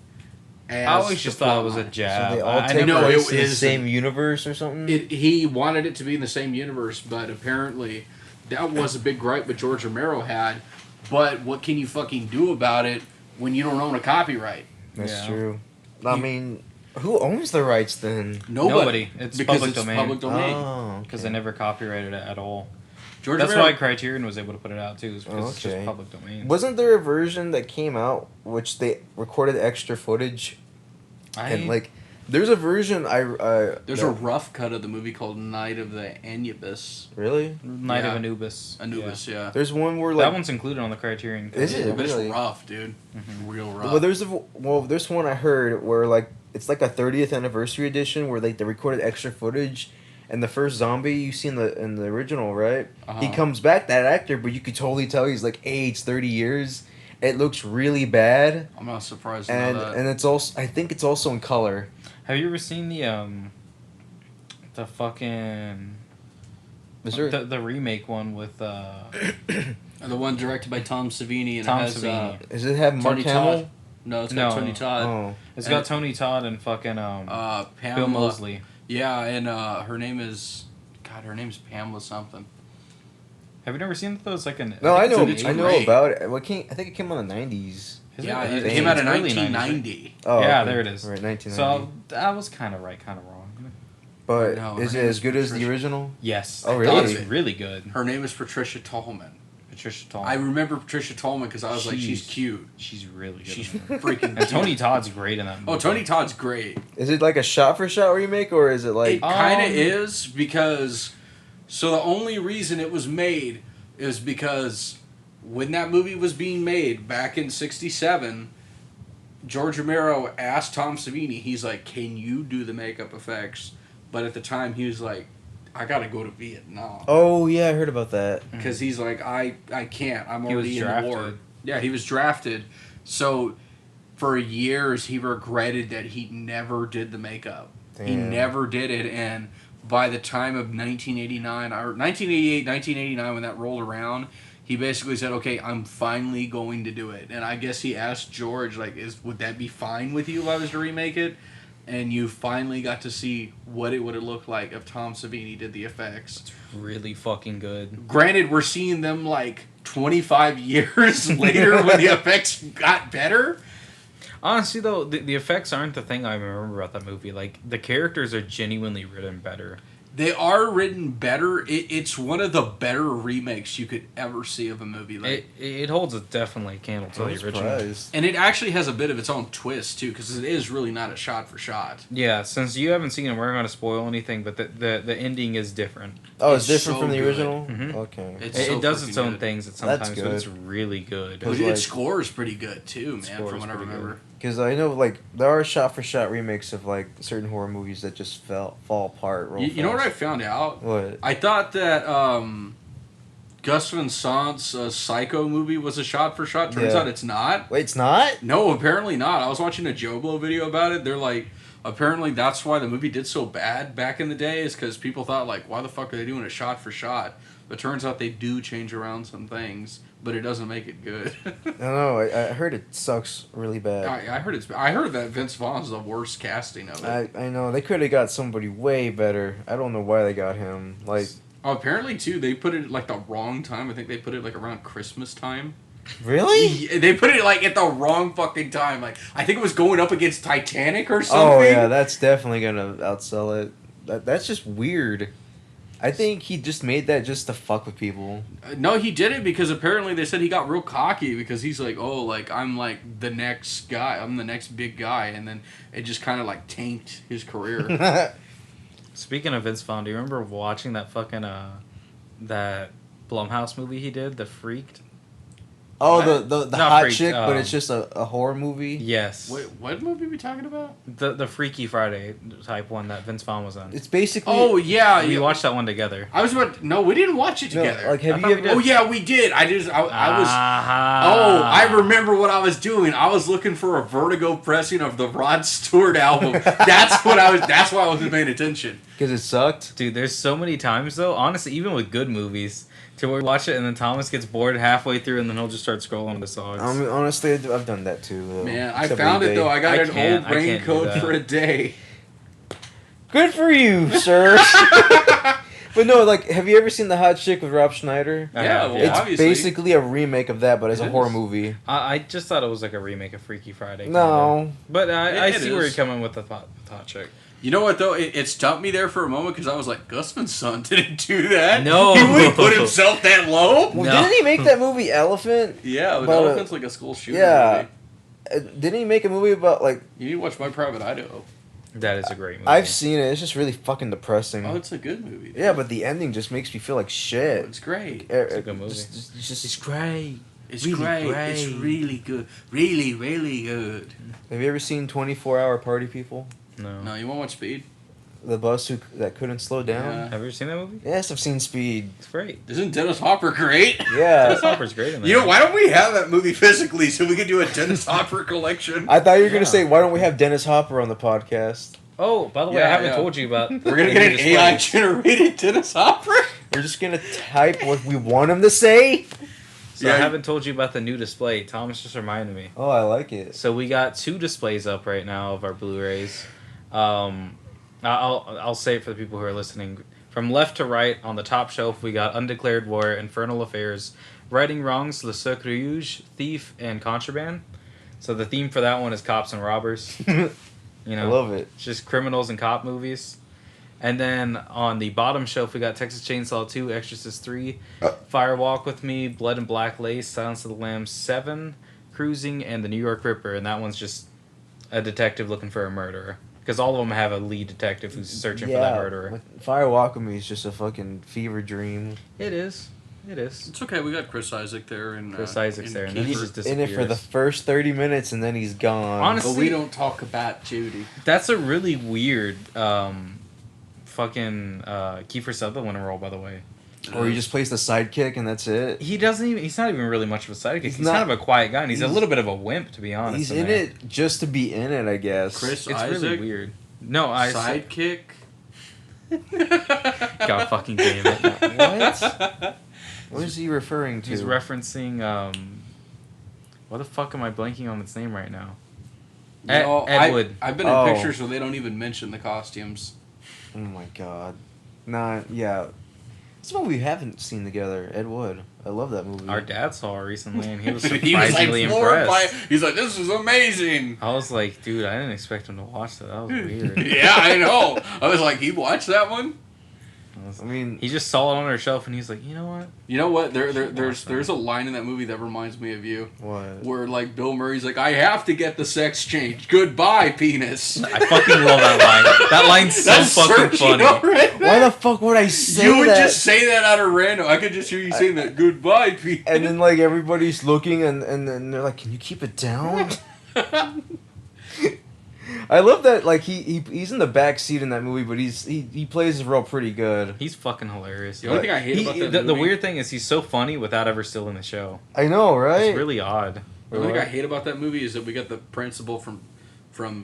I always just thought it was a jab. So they all take place in the same universe or something? He wanted it to be in the same universe, but apparently that was a big gripe that George Romero had. But what can you fucking do about it when you don't own a copyright? That's true. I mean, who owns the rights then? Nobody. It's because public it's domain. public domain. Oh, Because they never copyrighted it at all. George That's Romero, why Criterion was able to put it out too, is because it's just public domain. Wasn't there a version that came out which they recorded extra footage? And like, there's a version there's a rough cut of the movie called Night of the Anubis. Really? Night of Anubis. Anubis, yeah. There's one where like that one's included on the Criterion. Is it? But Really? it's rough, dude. Real rough. Well, there's one I heard where like it's like a 30th anniversary edition where like they recorded extra footage, and the first zombie you see in the original, right? He comes back, that actor, but you could totally tell he's like aged 30 years. It looks really bad. I'm not surprised to know that. And it's also, I think it's also in color. Have you ever seen the fucking the remake one with The one directed by Tom Savini and Tom it has Savini. Does it have Mark Tony Hamill? Todd. No, it's got Tony Todd. Oh. It's got Tony Todd and fucking Pamela, Bill Moseley. Yeah, and her name's Pamela something. Have you never seen those? Like an No, I know great. about it. I think it came out in the 90s. Yeah, it it came out in early 1990. Oh, yeah, okay. there it is. Right, 1990. So I was kind of right, kind of wrong. But No, is her it name as is good as the Patricia. original? Yes. Oh, really? It's really good. Her name is Patricia Tallman. Patricia Tallman. I remember Patricia Tallman because I was like, she's cute. She's really good. She's in that. freaking And cute. Tony Todd's great in that movie. Oh, Tony Todd's great. Is it like a shot-for-shot remake, or is it like... It kind of is because... So the only reason it was made is because when that movie was being made back in 1967, George Romero asked Tom Savini, he's like, can you do the makeup effects? But at the time, he was like, I gotta go to Vietnam. Oh, yeah, I heard about that. Because he's like, I can't. I'm He was already in the war. drafted. Yeah, he was drafted. So for years, he regretted that he never did the makeup. Damn. He never did it. And by the time of 1989, or 1988, 1989, when that rolled around, he basically said, okay, I'm finally going to do it. And I guess he asked George, like, would that be fine with you if I was to remake it? And you finally got to see what it would have looked like if Tom Savini did the effects. It's really fucking good. Granted, we're seeing them like 25 years later when the effects got better. Honestly, though, the effects aren't the thing I remember about that movie. Like, the characters are genuinely written better. They are written better. It's one of the better remakes you could ever see of a movie. Like, It holds a definitely candle to the original. Surprised. and it actually has a bit of its own twist, too, because it is really not a shot for shot. Yeah, since you haven't seen it, we're not going to spoil anything, but the ending is different. Oh, it's It's different so from the good. original? Mhm. Okay. It's It so does its freaking own good. things at That's sometimes, but it's good. really good. But like- its score is pretty good, too, man, Score from is what I pretty remember. Because I know, like, there are shot-for-shot remakes of, like, certain horror movies that just fall apart real You know what I fast. found out? What? I thought that Gus Van Sant's Psycho movie was a shot for shot. Turns Yeah. out it's not. Wait, it's not? No, apparently not. I was watching a Joe Blow video about it. They're like, apparently that's why the movie did so bad back in the day, is because people thought, like, why the fuck are they doing a shot for shot? But turns out they do change around some things, but it doesn't make it good. I don't know. I heard it sucks really bad. I heard that Vince Vaughn's the worst casting of it. I know. They could have got somebody way better. I don't know why they got him. Like, Oh, apparently, too, they put it, like, the wrong time. I think they put it, like, around Christmas time. really? Yeah, they put it, like, at the wrong fucking time. Like, I think it was going up against Titanic or something. Oh, yeah, that's definitely going to outsell it. That's just weird. I think he just made that just to fuck with people. No, he did it because apparently they said he got real cocky because he's like, oh, like, I'm, like, the next guy. I'm the next big guy. And then it just kind of, like, tanked his career. Speaking of Vince Vaughn, do you remember watching that fucking, that Blumhouse movie he did, The Freaked? Oh, What? the Not hot freaked, chick, but it's just a horror movie. Yes. Wait, what movie are we talking about? The Freaky Friday type one that Vince Vaughn was on. It's basically. Oh yeah, We yeah. watched that one together. I was about. No, we didn't watch it No, together. like, I have thought you we ever? did. Oh yeah, we did. I was. Oh, I remember what I was doing. I was looking for a Vertigo pressing of the Rod Stewart album. That's what I was. That's why I wasn't paying attention. Because it sucked. Dude, there's so many times though, honestly, even with good movies, to where we watch it and then Thomas gets bored halfway through and then he'll just start scrolling the songs. I mean, honestly, I've done that too. Though. Man, I Except found it eBay. though. I got I an can't- old I can't do raincoat that. for a day. Good for you, sir. But no, like, have you ever seen The Hot Chick with Rob Schneider? I Yeah, have, well, yeah. It's obviously. basically a remake of that, but as It a horror is. movie. I just thought it was like a remake of Freaky Friday. kinda. No. But I It see where you're is. coming with the hot chick. You know what though? It stumped me there for a moment because I was like, Gusman's son didn't do that. No. He wouldn't put himself that low. Well, No. didn't he make that movie Elephant? Yeah, but But, Elephant's like a school shooter. yeah. Movie. Didn't he make a movie about, like... You need to watch My Private Idaho. That is a great movie. I've seen it. It's just really fucking depressing. Oh, it's a good movie. dude. Yeah, but the ending just makes me feel like shit. It's great. It's a good movie. Just- great. It's Really great. great. It's really good. Really, really good. have you ever seen 24-Hour Party People? No. No, you want to watch Speed? The bus that couldn't slow down? Yeah. Have you ever seen that movie? Yes, I've seen Speed. It's great. Isn't Dennis Hopper great? Yeah. Dennis Hopper's great in that. You know, why don't we have that movie physically so we could do a Dennis Hopper collection? I thought you were going Yeah. to say, why don't we have Dennis Hopper on the podcast? Oh, by the way, I Yeah, haven't yeah. told you about. We're going to get an AI generated Dennis Hopper? We're just going to type what we want him to say? So Yeah. I haven't told you about the new display. Thomas just reminded me. Oh, I like it. So we got 2 displays up right now of our Blu-rays. I'll say it for the people who are listening. From left to right, on the top shelf, we got Undeclared War, Infernal Affairs, Righting Wrongs, Le Secret Rouge, Thief, and Contraband. So the theme for that one is cops and robbers. You I know, love it. it's just criminals and cop movies. And then on the bottom shelf, we got Texas Chainsaw 2, Exorcist 3, Fire Walk With Me, Blood and Black Lace, Silence of the Lambs 7, Cruising, and The New York Ripper. And that one's just a detective looking for a murderer. Because all of them have a lead detective who's searching for that murderer. like, Fire Walk With Me is just a fucking fever dream. It is. It is. It's okay. We got Chris Isaac there. And Chris Isaac's there, and then he He's just in it for the disappears. first 30 minutes and then he's gone. Honestly- But we don't talk about Judy. That's a really weird fucking Kiefer Sutherland role, by the way. Or he just plays the sidekick and that's it. He's not even really much of a sidekick. He's not- kind of a quiet guy, and he's a he's- little bit of a wimp, to be honest. He's in there. it just to be in it, I guess. Chris It's Isaac. really weird. No, I Sidekick. God fucking damn it. What? What is he referring to? He's referencing what the fuck am I blanking on its name right now? You know, Ed Wood. I've been in Oh. pictures where they don't even mention the costumes. Oh my god. Nah, yeah. It's a movie we haven't seen together. Ed Wood. I love that movie. Our dad saw it recently, and he was He was surprisingly like floored by impressed. it. He's like, "This is amazing." I was like, dude, I didn't expect him to watch that. That was weird. Yeah, I know. I was like, "He watched that one." I mean, He just saw it on our shelf, and he's like, you know what? You know what? There's a line in that movie that reminds me of you, what? where like Bill Murray's like, "I have to get the sex change. Goodbye, penis." I fucking love that line. That line's so That's fucking Sergio funny. right Why there. the fuck would I say You would that? just say that out of random. I could just hear you saying that. Goodbye, penis. And then like everybody's looking and then they're like, "Can you keep it down?" I love that. Like he's in the back seat in that movie, but he plays his role pretty good. He's fucking hilarious. The only thing I hate about that the movie- weird thing is he's so funny without ever stealing the show. I know, right? It's really odd. The only thing I hate about that movie is that we got the principal from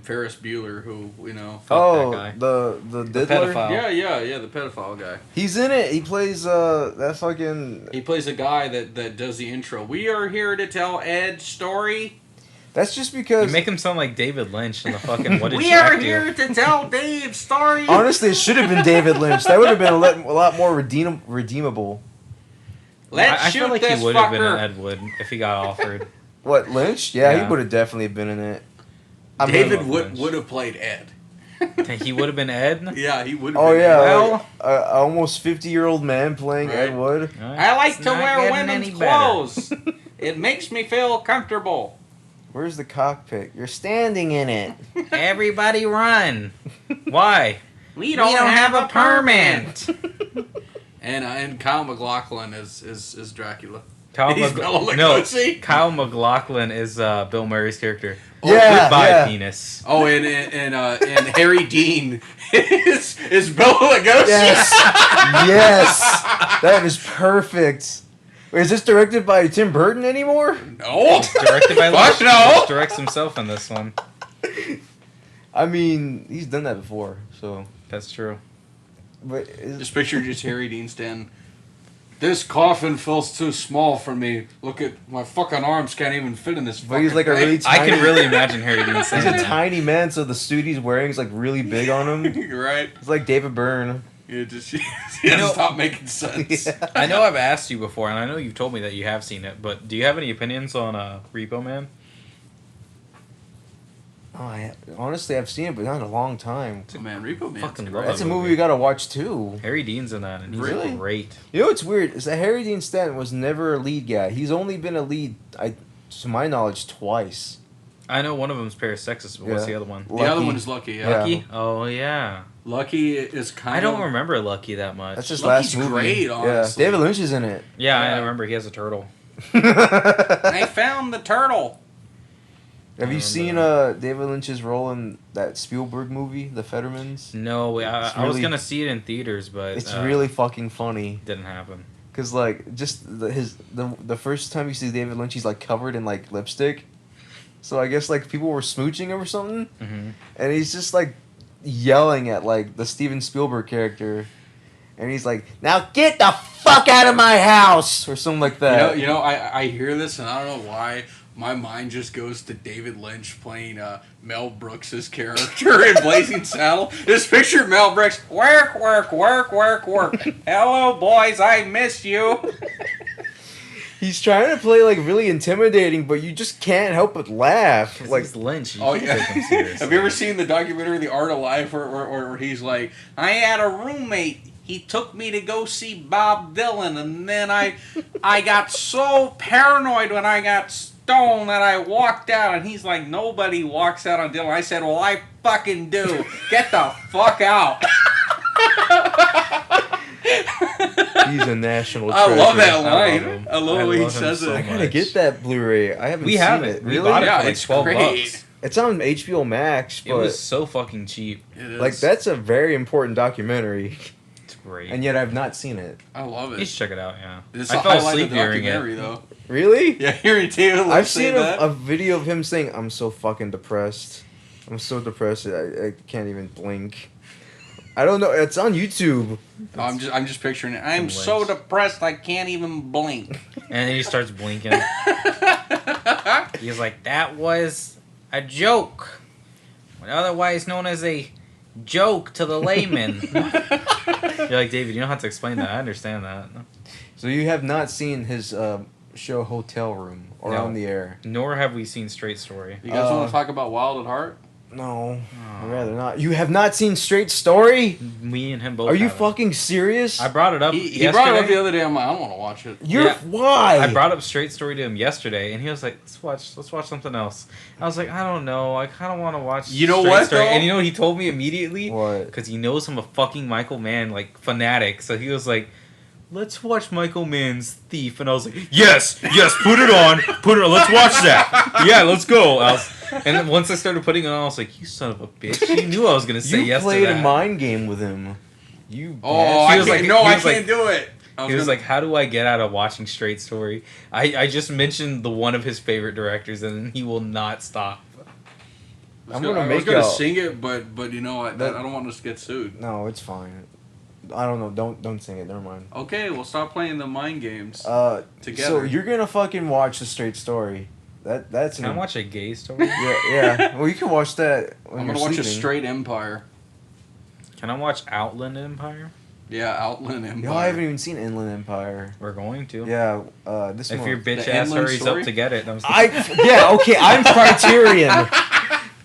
Ferris Bueller, who Fuck Oh, that guy. the diddler. pedophile. yeah, the pedophile guy. He's in it. He plays that fucking. He plays a guy that does the intro. We are here to tell Ed's story. That's just You because. make him sound like David Lynch in the fucking What Did We Jack are Do? here to tell Dave's story. Honestly, it should have been David Lynch. That would have been a lot more redeemable. Let's I shoot feel like this he would have been fucker. an Ed Wood if he got offered. What, Lynch? Yeah, Yeah. he would have definitely been in it. I mean- David Lynch. would have played Ed. He would have been Ed. Yeah, he would have. Oh been yeah, Ed. Well- like, a almost 50-year-old man playing Ed Right. Wood. I like It's to not wear getting women's any better. clothes. It makes me feel comfortable. Where's the cockpit? You're standing in it. Everybody run! Why? We don't have a And Kyle MacLachlan is Dracula. He's Bela Lugosi? Kyle MacLachlan is Bill Murray's character. Yeah, Goodbye, yeah. penis. Oh, and Harry Dean is Bela Lugosi. Yes. Yes. That is perfect. Wait, is this directed by Tim Burton anymore? No. Directed by Fuck Lynch. no. He directs himself in this one. I mean, he's done that before, so. That's true. But Just picture Harry Dean standing. This coffin feels too small for me. Look at my fucking arms can't even fit in this. But he's like a thing. really tiny. I can really imagine Harry Dean saying He's a that. tiny man, so the suit he's wearing is like really big on him. You're right. It's like David Byrne. It just doesn't stop making sense. Yeah. I know I've asked you before, and I know you've told me that you have seen it, but do you have any opinions on Repo Man? Oh, honestly, I've seen it, but not in a long time. Oh, man, Repo Man. Fucking Fucking love That's a that movie movie. you gotta watch too. Harry Dean's in that, and he's Really? great. You know what's weird is that Harry Dean Stanton was never a lead guy. He's only been a lead, to my knowledge, twice. I know one of them's Parasexist, but what's Yeah. the other one? The other one is Lucky. Yeah. Lucky? Oh, yeah. Lucky is kind I of. don't remember Lucky that much. That's his Lucky's last movie. great, honestly. Yeah, David Lynch is in it. Yeah, Yeah. I remember he has a turtle. I found the turtle. Have you remember seen that. David Lynch's role in that Spielberg movie, The Fettermans? No, It's I was really- going to see it in theaters, but It's really fucking funny. didn't happen. Cause like just the first time you see David Lynch, he's like covered in like lipstick. So I guess like people were smooching him or something, Mm-hmm. and he's just like yelling at like the Steven Spielberg character, and he's like, "Now get the fuck out of my house," or something like that. I hear this and I don't know why. My mind just goes to David Lynch playing Mel Brooks' character in Blazing Saddle. Just picture Mel Brooks, work. Hello, boys, I miss you. He's trying to play like really intimidating, but you just can't help but laugh. Like Like, he's Lynch. You Oh can't yeah. take him seriously. Have you ever seen the documentary The Art of Life where he's like, I had a roommate. He took me to go see Bob Dylan, and then I got so paranoid when I got stoned that I walked out, and he's like, nobody walks out on Dylan. I said, well, I fucking do. Get the fuck out. he's a national I treasure. love that I love line. him. I love I when he love him says so it. I gotta much. get that Blu-ray. I haven't We seen have it. it. We Really? bought it Yeah, for like it's $12. great. It's on HBO Max, It but was so fucking cheap. It is. like that's a very important documentary, It's great. and yet I've not seen it. I love You it. should check it out, yeah. It's I the fell highlight asleep of the hearing documentary, it. though. Really? Yeah, hearing David Lynch I've say seen that. a video of him saying, "I'm so fucking depressed. I'm so depressed. I can't even blink." I don't know. It's on YouTube. I'm just picturing it. I'm Some so Lynch. depressed I can't even blink. And then he starts blinking. He's like, that was a joke. Otherwise known as a joke to the layman. You're like, David, you don't have to explain that. I understand that. So you have not seen his show Hotel Room or No. On the Air? Nor have we seen Straight Story. You guys want to talk about Wild at Heart? No, I'd rather not. You have not seen Straight Story? Me and him both. Are you haven't. fucking serious? I brought it up He yesterday. brought it up the other day. I'm like, I don't want to watch it. You're Yeah. why? I brought up Straight Story to him yesterday, and he was like, let's watch something else. I was like, I don't know. I kind of want to watch You know Straight what, Story. though? And you know what he told me immediately? What? Because he knows I'm a fucking Michael Mann, like, fanatic. So he was like, let's watch Michael Mann's Thief. And I was like, yes, put it on. Let's watch that. Yeah, let's go. And then once I started putting it on, I was like, you son of a bitch. You knew I was going to say You yes played to a that. mind game with him. You. Oh, bastard. I was can't. like- No, he I was can't like- do it. He was like, how do I get out of watching Straight Story? I just mentioned the one of his favorite directors, and he will not stop. I'm gonna I was make gonna y'all- sing it, but you know what? That- I don't want us to get sued. No, it's fine. I don't know. Don't sing it. Never mind. Okay, we'll stop playing the mind games So together. you're gonna fucking watch the Straight Story. That's Can I watch a gay story? Yeah. Well, you can watch that. When I'm you're gonna watch a sleeping. straight Empire. Can I watch Outland Empire? Yeah, Outland Empire. Yo, I haven't even seen Inland Empire. We're going to. Yeah. This If month. your bitch The ass Inland hurries Story? up to get it. I'm Okay. I'm Criterion.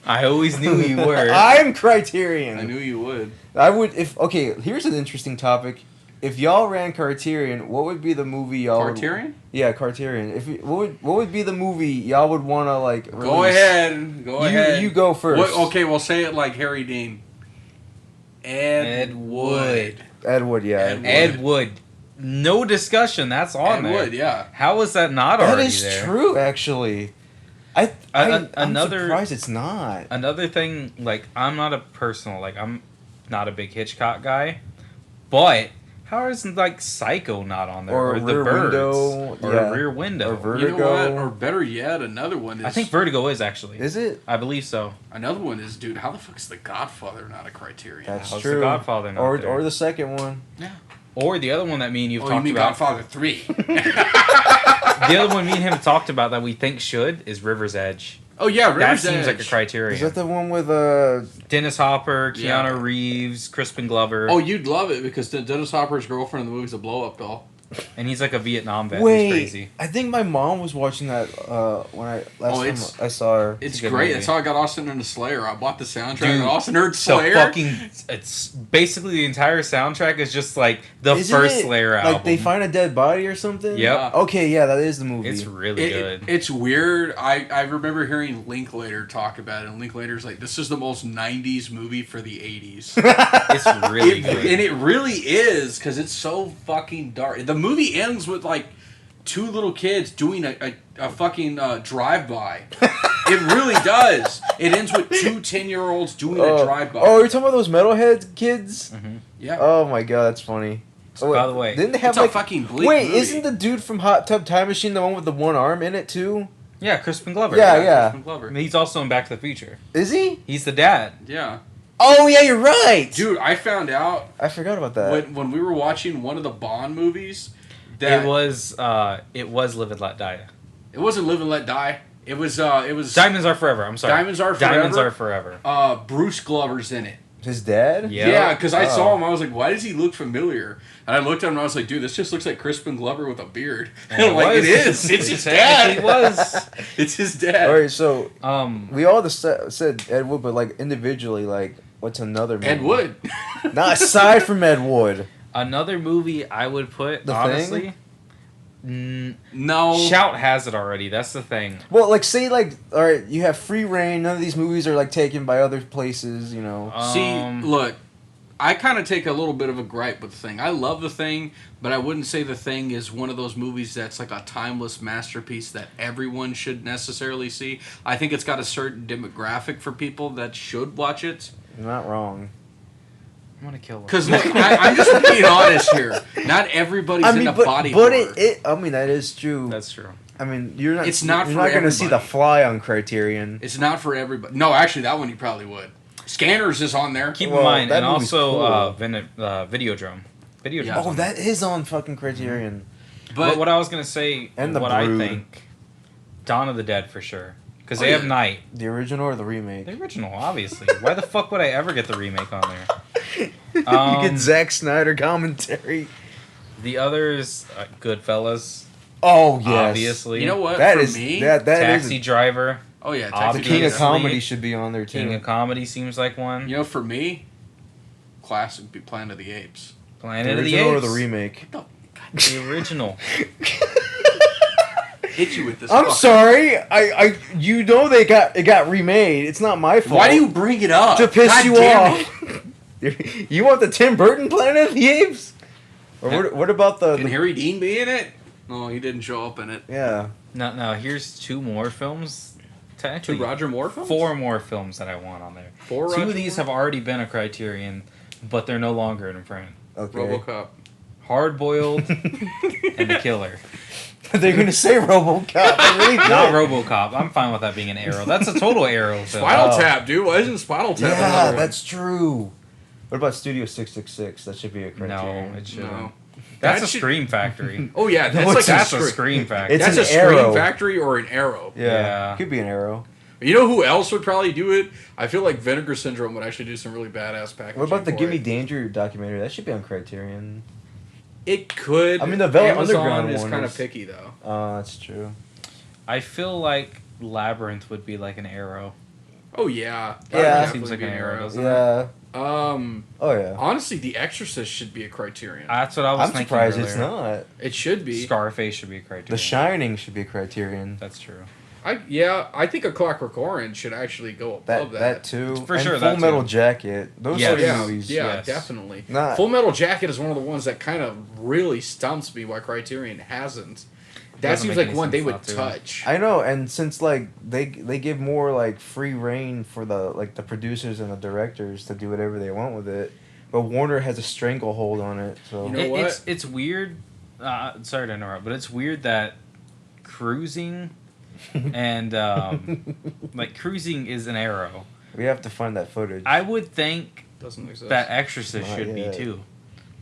I always knew you were. I'm Criterion. I knew you would. I would if okay. Here's an interesting topic. If y'all ran Criterion, what would be the movie y'all? Criterion? Yeah, Criterion. What would be the movie y'all would want to like? Go release? ahead. Go ahead. You go first. What, okay, we'll say it like Harry Dean. Ed Wood. Ed Wood. Yeah. Ed Ed Wood. No discussion. That's on Ed there. Wood, yeah. How is that not That already is there? true, actually. I'm surprised it's not. Another thing, like, I'm not a big Hitchcock guy, but how is, like, Psycho not on there? Or The Rear Birds? Window, Or yeah. Rear Window. Or You know what? Vertigo. Or better yet, another one is... I think Vertigo is, actually. Is it? I believe so. Another one is, dude, how the fuck is The Godfather not a Criterion? That's How's true. The Godfather not or there? or the second one. Yeah. Or the other one that me and you've Oh, you talked mean about. Godfather 3? The other one me and him talked about that we think should is River's Edge. Oh, yeah, That River's seems like a Edge. Criterion. Is that the one with Dennis Hopper, Keanu Yeah. Reeves, Crispin Glover. Oh, you'd love it because Dennis Hopper's girlfriend in the movie's a blow-up doll. And he's like a Vietnam vet. Wait, He's crazy. I think my mom was watching that when I it's- time I saw her. It's a good great. movie. That's how I got Austin into Slayer. I bought the soundtrack Dude, and Austin heard So Slayer. it's basically the entire soundtrack is just like the Isn't first it, Slayer album. Like they find a dead body or something. Yep. Okay, yeah, that is the movie. It's really good. It's weird. I remember hearing Linklater talk about it, and Linklater's like, this is the most 90s movie for the 80s. It's really good. And it really is, because it's so fucking dark. The movie ends with, like, two little kids doing a fucking drive-by. It really does. It ends with two 10-year-olds doing a drive-by. Oh, you're talking about those metalhead kids? Mhm. Yeah. Oh my god, that's funny. Oh, By the way, didn't they have It's like a fucking bleak Wait, movie. isn't the dude from Hot Tub Time Machine the one with the one arm in it too? Yeah, Crispin Glover. Yeah. Crispin Glover. I mean, he's also in Back to the Future. Is he? He's the dad. Yeah. Oh yeah, you're right. Dude, I found out I forgot about that. when we were watching one of the Bond movies that It was Live and Let Die. it wasn't Live and Let Die. It was Diamonds Are Forever. I'm sorry. Diamonds Are Forever. Diamonds Are Forever. Bruce Glover's in it. His dad? Yeah. Yeah, because I Oh. saw him. I was like, why does he look familiar? And I looked at him and I was like, dude, this just looks like Crispin Glover with a beard. And I'm like, it is. It's his dad. It was. It's his dad. All right, so Um, we all just said Ed Wood, but like individually, like what's another movie? Ed Wood. Not aside from Ed Wood. another movie I would put, The honestly. Thing? No. Shout has it already. That's the thing. Well, like say like all right, you have free reign. None of these movies are like taken by other places. You know. See, look, I kind of take a little bit of a gripe with The Thing. I love The Thing, but I wouldn't say The Thing is one of those movies that's like a timeless masterpiece that everyone should necessarily see. I think it's got a certain demographic for people that should watch it. You're not wrong. I'm gonna kill him. Because look, I'm just being honest here. Not everybody's into body but horror. I mean that is true. That's true. I mean you're not. It's not You're for not going to see The everybody. Fly on Criterion. It's not for everybody. No, actually, that one you probably would. Scanners is on there. Keep Well, in mind, that and movie's also cool. Videodrome. Videodrome. Yeah. Oh, that is on fucking Criterion. But what I was gonna say, And The what I Brood. think, Dawn of the Dead for sure, because Oh, they have yeah. Night. The original or the remake? The original, obviously. Why the fuck would I ever get the remake on there? You get Zack Snyder commentary. The others, Goodfellas, Oh yes. obviously. you know what? That for is me, that Taxi is Driver, oh yeah, the Taxi King of obviously. Comedy should be on there too. King of Comedy seems like one. You know, for me, classic be Planet of the Apes. Planet the of the original Apes. or the remake? The original. Hit you with this. I'm fucker. sorry. I you know it got remade. It's not my fault. Why do you bring it up? to piss God you damn off? You want the Tim Burton Planet of the Apes? Or what about it. Can Harry Dean be in it? No, he didn't show up in it. yeah? Now here's two more films. Two Technically, Roger Moore films? 4 more films that I want on there. Four Two Roger of these Moore? have already been a Criterion, but they're no longer in print. Okay. RoboCop. Hard Boiled and The Killer. They're gonna say RoboCop. I really Not did. RoboCop. I'm fine with that being an Arrow. That's a total Arrow film. Spinal Oh. Tap, dude. Why isn't Spinal Tap Yeah, another one? that's true. What about Studio 666? That should be a No, Criterion. it shouldn't. No. That's That a should- Scream Factory. Oh yeah, that's No, like it's That's a a Scream Factory. It's That's an a Scream Arrow. Factory or an Arrow. Yeah, Yeah. could be an Arrow. You know who else would probably do it? I feel like Vinegar Syndrome would actually do some really badass packaging. What about the for Gimme it. Danger documentary? That should be on Criterion. It could. I mean, the Velvet Amazon Underground is one kind is- of picky though. That's true. I feel like Labyrinth would be like an Arrow. Oh yeah, Yeah. That would Seems like definitely an be Arrow, doesn't Yeah. Oh yeah. honestly, The Exorcist should be a Criterion. That's what I was I'm thinking surprised earlier. it's not. It should be. Scarface should be a Criterion. The Shining should be a Criterion. That's true. I think A Clockwork Orange should actually go above that. That too. For and sure, Full that Metal too. Jacket. Those Yes. three Yeah, movies. Yes. definitely. Not- Full Metal Jacket is one of the ones that kind of really stumps me why Criterion hasn't. That Doesn't seems make like any one they sense would not to. touch. I know, and since like they give more like free reign for the producers and the directors to do whatever they want with it, but Warner has a stranglehold on it. So You know what? It's weird. Sorry to interrupt, but it's weird that cruising and like cruising is an Arrow. we have to find that footage. I would think Doesn't exist. that Exorcist Not should yet. be too.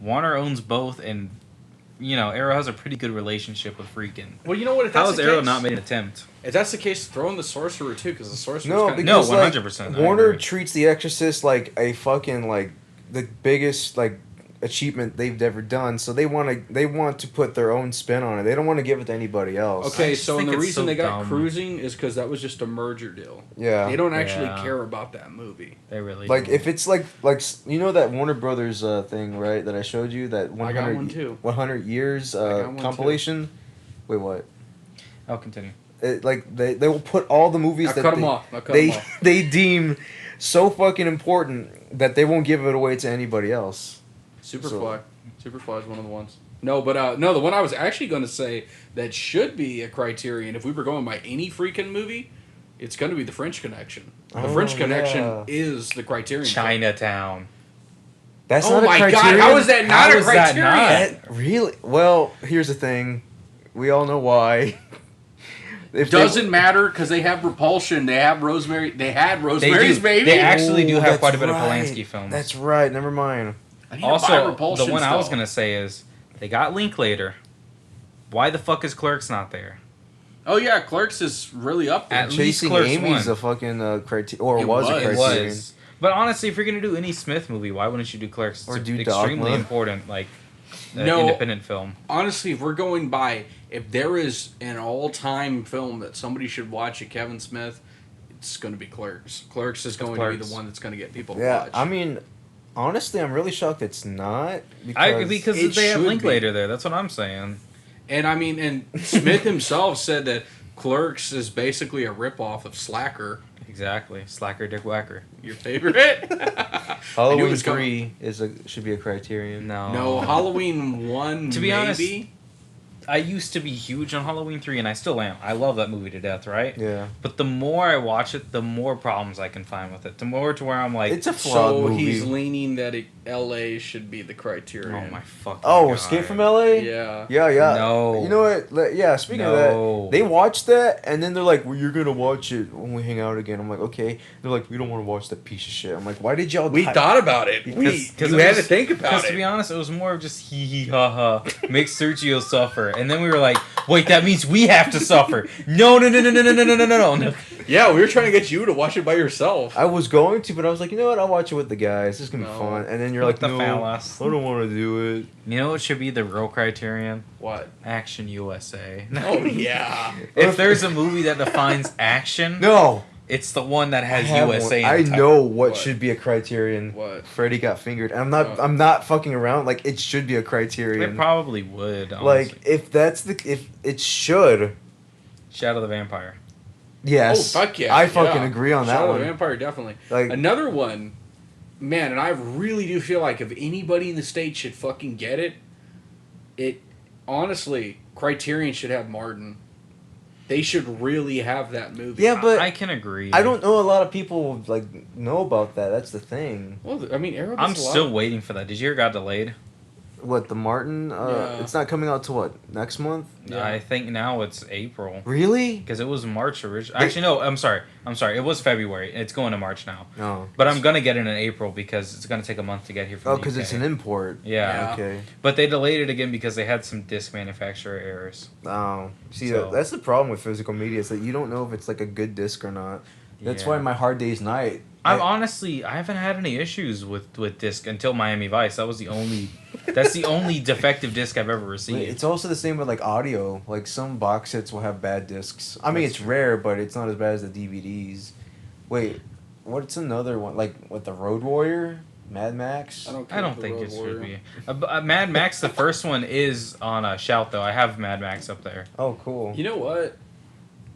Warner owns both, and Arrow has a pretty good relationship with Freakin'. Well, you know what? If How that's has the Arrow case, not made an attempt? If that's the case, throw in the Sorcerer too, because the Sorcerer. No, kind of, No, because like 100%, I Warner agree. treats The Exorcist like a fucking like the biggest like achievement they've ever done. So they want to put their own spin on it. They don't want to give it to anybody else. Okay, I just so and think the it's reason so they got dumb. Cruising is because that was just a merger deal. Yeah. They don't actually Yeah. care about that movie. They really Like do. if it's like you know that Warner Brothers thing, right? That I showed you, that 100 I got one too. 100 years got one too. compilation. Wait, what? I'll continue. Like they will put all the movies Now that cut 'em they, off. Now cut 'em they off. they deem so fucking important that they won't give it away to anybody else. Superfly. Superfly is one of the ones. No, but no, the one I was actually going to say that should be a Criterion if we were going by any freaking movie, it's going to be The French Connection. The Oh, French Connection yeah. is the Criterion. Chinatown. That's Oh not my a god, criterion. how is that not How a is that Criterion? not? That really? Well, here's the thing. We all know why. If they- Doesn't matter because they have Repulsion. They have Rosemary. They had Rosemary's Baby. They actually do Ooh, have that's quite a bit of right. Polanski films. That's right. Never mind. I need to buy Also, Repulsion the one I was still. gonna say is they got Linklater. Why the fuck is Clerks not there? Oh yeah, Clerks is really up there. At least Chasing Clerks Amy's won. a fucking criterion, or It was a was. It criterion. was. But honestly, if you're gonna do any Smith movie, why wouldn't you do Clerks? It's Or do extremely Dogma. important, like No. independent film. Honestly, if we're going by, if there is an all-time film that somebody should watch at Kevin Smith, it's going to be Clerks. Clerks is going to be Clerks. the one that's going to get people to Yeah, watch. I mean, honestly, I'm really shocked it's not because, Because it they have should Linklater there. That's what I'm saying. and I mean, and Smith himself said that Clerks is basically a ripoff of Slacker, Exactly. Slacker Dick Whacker. your favorite. I knew it Halloween was coming. 3 should be a criterion. No, Halloween 1, To be maybe. honest, I used to be huge on Halloween 3, and I still am. I love that movie to death, right? Yeah, But the more I watch it, the more problems I can find with it. The more to where I'm like, it's a flawed So movie. he's leaning that L.A. should be the Criterion. oh my fucking Oh, God. Escape from LA. Yeah. Yeah. No. You know what? Yeah. Speaking No. of that, they watched that, and then they're like, "Well, you're gonna watch it when we hang out again." I'm like, "Okay." They're like, "We don't want to watch that piece of shit." I'm like, "Why did y'all?" We thought about it. You had to think about Because it. to be honest, it was more of just hee hee ha ha, make Sergio suffer, and then we were like, wait, that means we have to suffer. No. Yeah, we were trying to get you to watch it by yourself. I was going to, but I was like, you know what? I'll watch it with the guys. This is gonna be No. fun. And then you're Fuck like, the no, phallus. I don't want to do it. You know what should be the real Criterion? What? Action USA. Oh yeah. If there's a movie that defines action, No, it's the one that I has have USA. one. in I the title. know what What? should be a criterion. What? Freddy got fingered. And Oh. I'm not fucking around. Like it should be a It criterion. probably would. Like Honestly. if it should. Shadow the Vampire. Yes. Oh fuck yeah. I fucking Yeah. agree on that Shadow of one. the Vampire definitely. Like Another one, man, and I really do feel like if anybody in the state should fucking get it, honestly, Criterion should have Martin. They should really have that movie. yeah, but I can agree. I don't know a lot of people like know about that. That's the thing. Well, I mean, Arrow. I'm does a lot. still waiting for that. Did you hear it got delayed? What the Martin? Yeah. It's not coming out till what next month? Yeah. I think now it's April. Really? Because it was March originally. Actually, no. I'm sorry. It was February. It's going to March now. No. But I'm gonna get it in April because it's gonna take a month to get here from Oh, the because UK. it's an import. Yeah. Yeah. Okay. But they delayed it again because they had some disc manufacturer errors. Oh, see, So- that's the problem with physical media is that you don't know if it's like a good disc or not. That's Yeah. why my Hard Day's Night. I haven't had any issues with disc until Miami Vice. That was the only. That's the only defective disc I've ever received. It's also the same with like audio. Like some box sets will have bad discs. I mean, That's it's true. rare, but it's not as bad as the DVDs. Wait, what's another one? Like what the Road Warrior, Mad Max? care I don't for think Road it should Warrior. be. Mad Max, the first one is on a Shout though. I have Mad Max up there. Oh, cool. You know what?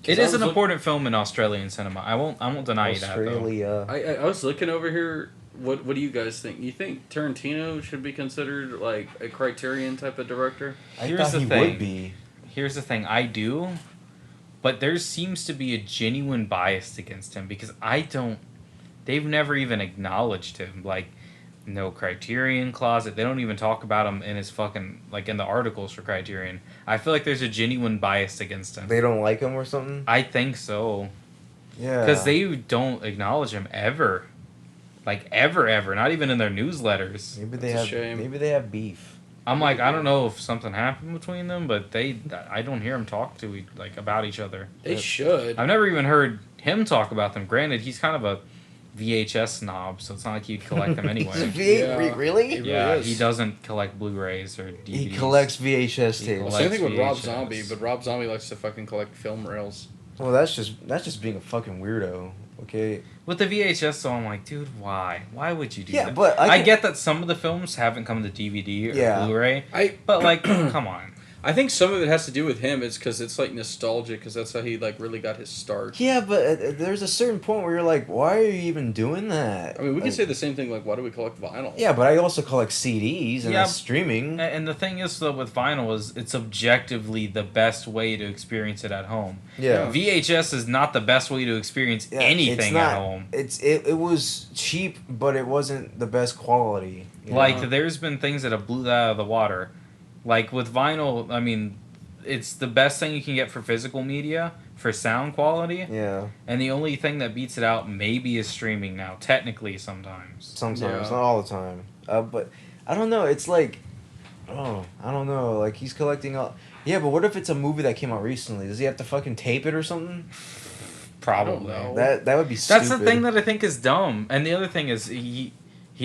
It is an important film in Australian cinema. I won't deny you that, though. Australia. I was looking over here. What do you guys think? You think Tarantino should be considered like a Criterion type of director? I thought he would be. Here's the thing. I do, but there seems to be a genuine bias against him because they've never even acknowledged him. Like, no Criterion closet. They don't even talk about him in his fucking, like, in the articles for Criterion. I feel like there's a genuine bias against him. They don't like him or something? I think so. Yeah. Because they don't acknowledge him ever. Like, ever. Not even in their newsletters. Maybe they have beef. I'm like, I don't know if something happened between them, but I don't hear them talk to about each other. They should. I've never even heard him talk about them. Granted, he's kind of a VHS snob, so it's not like he'd collect them anyway. Really? Yeah, he doesn't collect Blu-rays or DVDs. He collects VHS tapes. Same thing with VHS. Rob Zombie, but Rob Zombie likes to fucking collect film reels. Well, that's just being a fucking weirdo. Okay. With the VHS, though, I'm like, dude, why? Why would you do that? Yeah, but I get that some of the films haven't come to DVD or Blu-ray, but like, come on. I think some of it has to do with him. It's because it's like nostalgic, because that's how he like really got his start. Yeah, but there's a certain point where you're like, why are you even doing that? I mean, we can say the same thing. Like, why do we collect vinyl? Yeah, but I also collect CDs and that's streaming. And the thing is, though, with vinyl is it's objectively the best way to experience it at home. Yeah. VHS is not the best way to experience anything at home. It was cheap, but it wasn't the best quality. Like, there's been things that have blew that out of the water. Like, with vinyl, I mean, it's the best thing you can get for physical media, for sound quality. Yeah. And the only thing that beats it out maybe is streaming now, technically sometimes. Sometimes, not all the time. But I don't know, it's like, I don't know, like he's collecting all... Yeah, but what if it's a movie that came out recently? Does he have to fucking tape it or something? Probably. That would be stupid. That's the thing that I think is dumb. And the other thing is he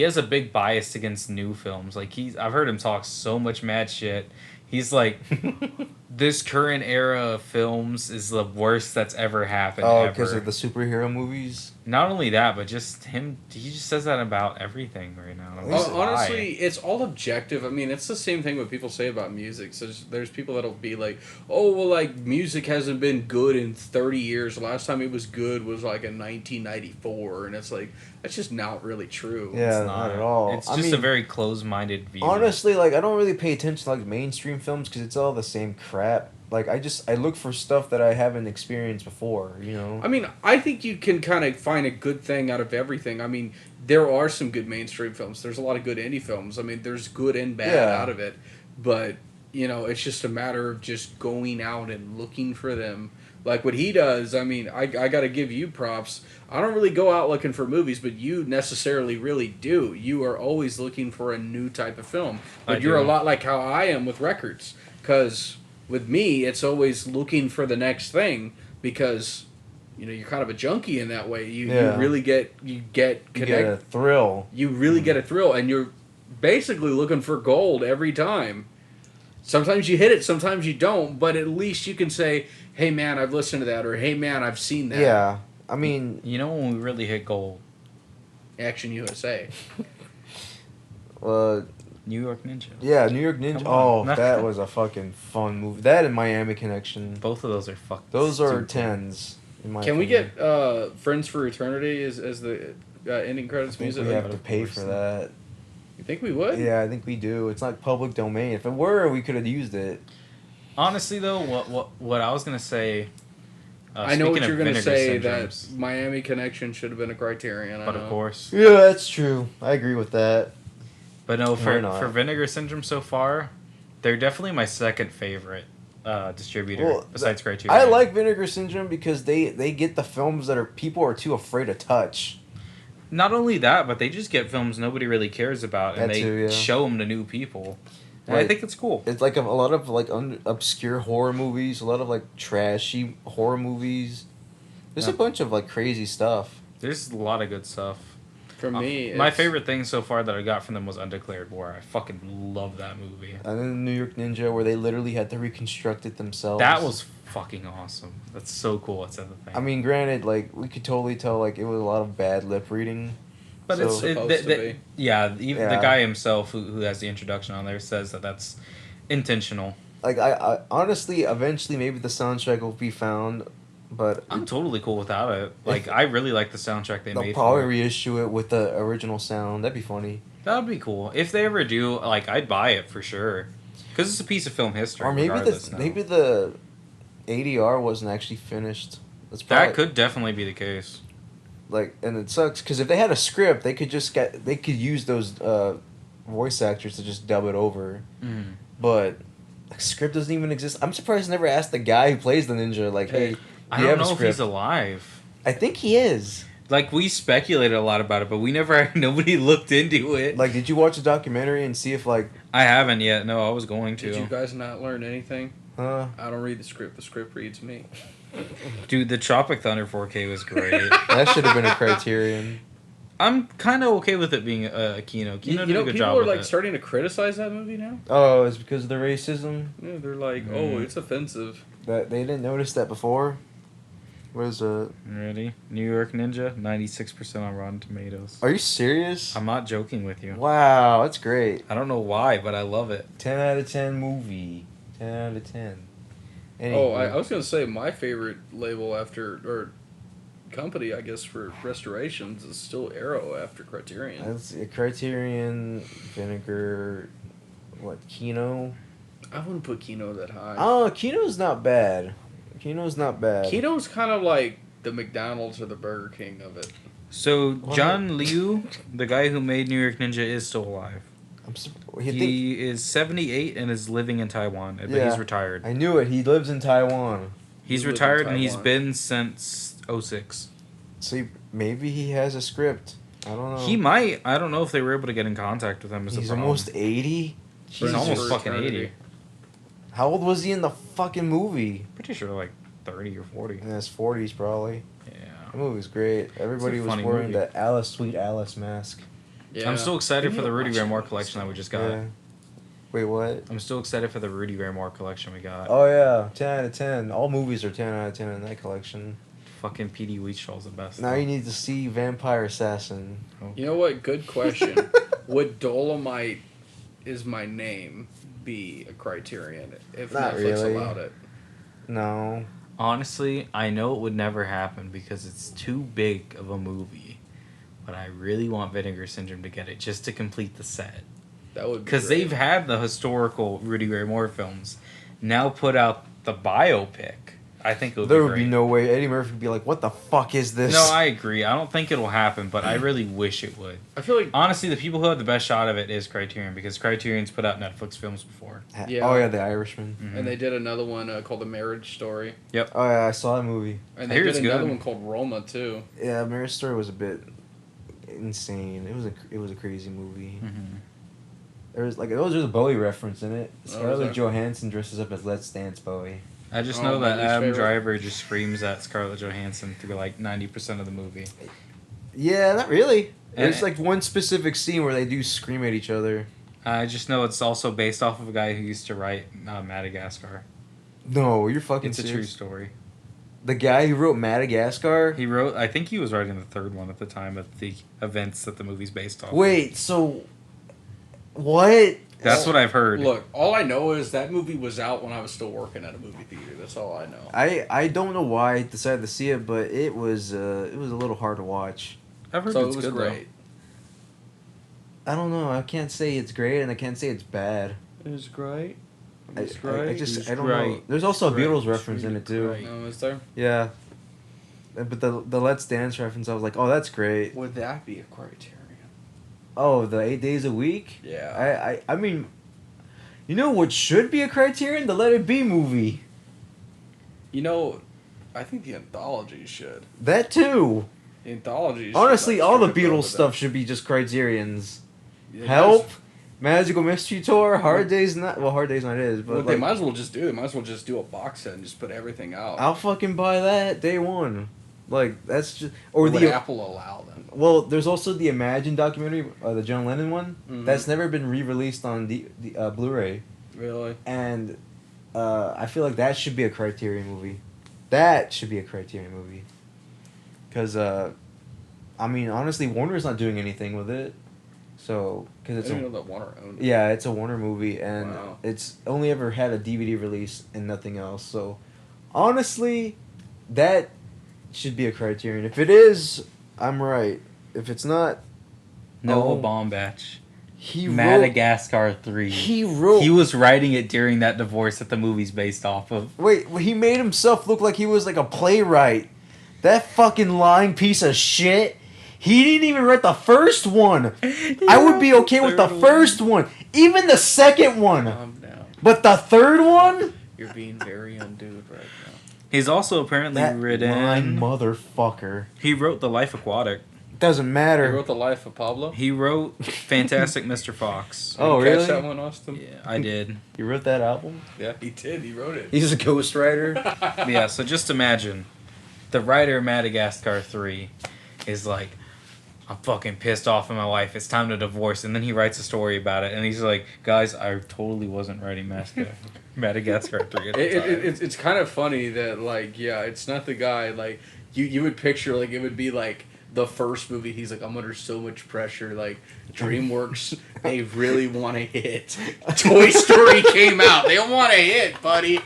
has a big bias against new films. Like I've heard him talk so much mad shit. He's like, this current era of films is the worst that's ever happened. Oh, because of the superhero movies? Not only that, but just him. He just says that about everything right now. Honestly, it's all objective. I mean, it's the same thing what people say about music. So there's people that'll be like, oh, well, like, music hasn't been good in 30 years. The last time it was good was, like, in 1994. And it's like, that's just not really true. Yeah, it's not at all. It's just a very closed-minded view. Honestly, like, I don't really pay attention to, like, mainstream films because it's all the same crap. Like, I look for stuff that I haven't experienced before, you know? I mean, I think you can kind of find a good thing out of everything. I mean, there are some good mainstream films. There's a lot of good indie films. I mean, there's good and bad out of it. But, you know, it's just a matter of just going out and looking for them. Like what he does, I mean, I got to give you props. I don't really go out looking for movies, but you necessarily really do. You are always looking for a new type of film. But you're a lot like how I am with records. Because... with me, it's always looking for the next thing because, you know, you're kind of a junkie in that way. You really get connected. You get a thrill. You really get a thrill, and you're basically looking for gold every time. Sometimes you hit it, sometimes you don't, but at least you can say, hey, man, I've listened to that, or hey, man, I've seen that. Yeah, I mean... You know when we really hit gold? Action USA. New York Ninja. Yeah, New York Ninja. Oh, that was a fucking fun movie. That and Miami Connection. Both of those are fucking Those are 10s, in my Can opinion. we get Friends for Eternity as the ending credits music? We have to pay for that. You think we would? Yeah, I think we do. It's not public domain. If it were, we could have used it. Honestly, though, what I was going to say... I know what you're going to say, that Miami Connection should have been a Criterion. But of course. Yeah, that's true. I agree with that. But no, for Vinegar Syndrome so far, they're definitely my second favorite distributor besides Criterion. I like Vinegar Syndrome because they get the films that people are too afraid to touch. Not only that, but they just get films nobody really cares about, and they show them to new people. And I think it's cool. It's like a lot of like obscure horror movies, a lot of like trashy horror movies. There's a bunch of like crazy stuff. There's a lot of good stuff. For me, my favorite thing so far that I got from them was Undeclared War. I fucking love that movie. And then New York Ninja, where they literally had to reconstruct it themselves. That was fucking awesome. That's so cool. That's the thing. I mean, granted, like we could totally tell, like it was a lot of bad lip reading. But it's supposed to be. Yeah, even the guy himself who has the introduction on there says that that's intentional. Like I honestly, eventually, maybe the soundtrack will be found But I'm totally cool without it. Like, I really like the soundtrack they they'll made probably for it. reissue it with the original sound. That'd be funny. That would be cool. If they ever do, like, I'd buy it for sure. Because it's a piece of film history, Or maybe regardless the now. maybe the ADR wasn't actually finished. That's probably, That could definitely be the case. like, and it sucks because if they had a script, they could use those voice actors to just dub it over. Mm. But a script doesn't even exist. I'm surprised I never asked the guy who plays the ninja, like, hey, I do you don't have a know if script? he's alive. I think he is. Like, we speculated a lot about it, but we never, nobody looked into it. Like, did you watch a documentary and see if, like, I haven't yet. No, I was going to. Did you guys not learn anything? huh? I don't read the script. The script reads me. Dude, the Tropic Thunder 4K was great. That should have been a Criterion. I'm kind of okay with it being a Kino. Kino did a good people job are with like it. starting to criticize that movie now. Oh, it's because of the racism? Yeah, they're like, Mm. oh, it's offensive. That they didn't notice that before? What is it? Ready? New York Ninja, 96% on Rotten Tomatoes. Are you serious? I'm not joking with you. Wow, that's great. I don't know why, but I love it. 10 out of 10 movie. 10 out of 10. Oh, I was gonna say my favorite label or company, I guess, for restorations is still Arrow after Criterion. That's a Criterion, Vinegar, what, Kino? I wouldn't put Kino that high. Oh, Kino's not bad. Kino's not bad. Kino's kind of like the McDonald's or the Burger King of it. So, John Liu, the guy who made New York Ninja, is still alive. He is 78 and is living in Taiwan, but Yeah. he's retired. I knew it. He lives in Taiwan. He's He lives retired in and he's Taiwan. been since 06. See, maybe he has a script. I don't know. He might. I don't know if they were able to get in contact with him. Is the He's problem. almost 80. He's almost For fucking eternity. 80. How old was he in the fucking movie? Pretty sure like 30 or 40. In his 40s, probably. Yeah. The movie was great. Everybody It's a was funny wearing movie. the Sweet Alice mask. Yeah. I'm still excited We for need the to Rudy watch Ray it. Moore collection that we just got. Yeah. Wait, what? I'm still excited for the Rudy Ray Moore collection we got. Oh, yeah. 10 out of 10. All movies are 10 out of 10 in that collection. Fucking P.D. Wheatshaw's the best. Now though. you need to see Vampire Assassin. You know what? Good question. Would Dolomite is my name be a Criterion if Not Netflix really. allowed it? No. Honestly, I know it would never happen because it's too big of a movie. But I really want Vinegar Syndrome to get it just to complete the set. That would be Because great. they've had the historical Rudy Ray Moore films. Now put out the biopic. I think it would There be would great. be no way. Eddie Murphy would be like, what the fuck is this? No, I agree. I don't think it'll happen, but I really wish it would. I feel like Honestly, the people who have the best shot of it is Criterion because Criterion's put out Netflix films before. Yeah. Oh, yeah, The Irishman. Mhm. and they did another one called The Marriage Story, Oh, yeah, I saw that movie. and I they hear did it's another good. one called Roma too. Yeah, Marriage Story was a bit insane. It was a crazy movie. Mm-hmm. There was a Bowie reference in it. was Scarlett there? Johansson dresses up as Let's Dance Bowie. I just Oh, know my that least Adam favorite. Driver just screams at Scarlett Johansson through like 90% of the movie. Yeah, not really. And- There's like one specific scene where they do scream at each other. I just know it's also based off of a guy who used to write Madagascar. No, you're fucking It's a true serious. story. The guy who wrote Madagascar. He wrote, I think he was writing the third one at the time of the events that the movie's based off. Wait, so what? That's what I've heard. Look, all I know is that movie was out when I was still working at a movie theater. That's all I know. I don't know why I decided to see it, but it was a little hard to watch. I've heard So it's it was good great. I don't know. I can't say it's great and I can't say it's bad. It was great. I It's great. just It's I don't know. great. There's also a Great. Beatles It's reference in really it too. great. Is there? Yeah. But the Let's Dance reference, I was like, oh, that's great. Would that be a Criterion? Oh, the 8 days a week. Yeah. I mean, you know what should be a Criterion? The Let It Be movie. You know, I think the anthology should. That too. The anthology. Honestly, all the Beatles stuff should be just Criterion's. Yeah, Help, Magical Mystery Tour, Hard Day's Night. Well, Hard Day's Night is, but What they like, might as well just do. They might as well just do a box set and just put everything out. I'll fucking buy that day one. Like that's just or Would the Apple allow them? well. There's also the Imagine documentary, the John Lennon one. Mhm. That's never been re-released on the Blu-ray, Really? and I feel like that should be a Criterion movie. That should be a Criterion movie. Cause I mean, honestly, Warner's not doing anything with it. So, because I it's didn't know that Warner owned it. yeah, it's a Warner movie, and Wow. it's only ever had a DVD release and nothing else. So, honestly, that should be a Criterion. If it is, I'm right. If it's not, Noah Baumbach. He Madagascar 3. He wrote. He was writing it during that divorce that the movie's based off of. Wait, he made himself look like he was like a playwright. That fucking lying piece of shit. He didn't even write the first one. I would be okay with the first one. Even the second one. Calm down. But the third one? You're being very undude right now. He's also apparently written... lying motherfucker. He wrote The Life Aquatic. Doesn't matter. He wrote The Life of Pablo? He wrote Fantastic Mr. Fox. Oh, Did you really? catch that one, Austin? Yeah, I did. You wrote that album? Yeah, he did. He wrote it. He's a ghostwriter. Yeah, so just imagine. The writer of Madagascar 3 is like, I'm fucking pissed off at my wife. It's time to divorce. And then he writes a story about it. And he's like, guys, I totally wasn't writing Madagascar 3 at the time. It's kind of funny that, like, yeah, it's not the guy, like, you would picture, like, it would be, like, the first movie, he's like, I'm under so much pressure, like, DreamWorks, they really want to hit. Toy Story came out, they don't want to hit, buddy.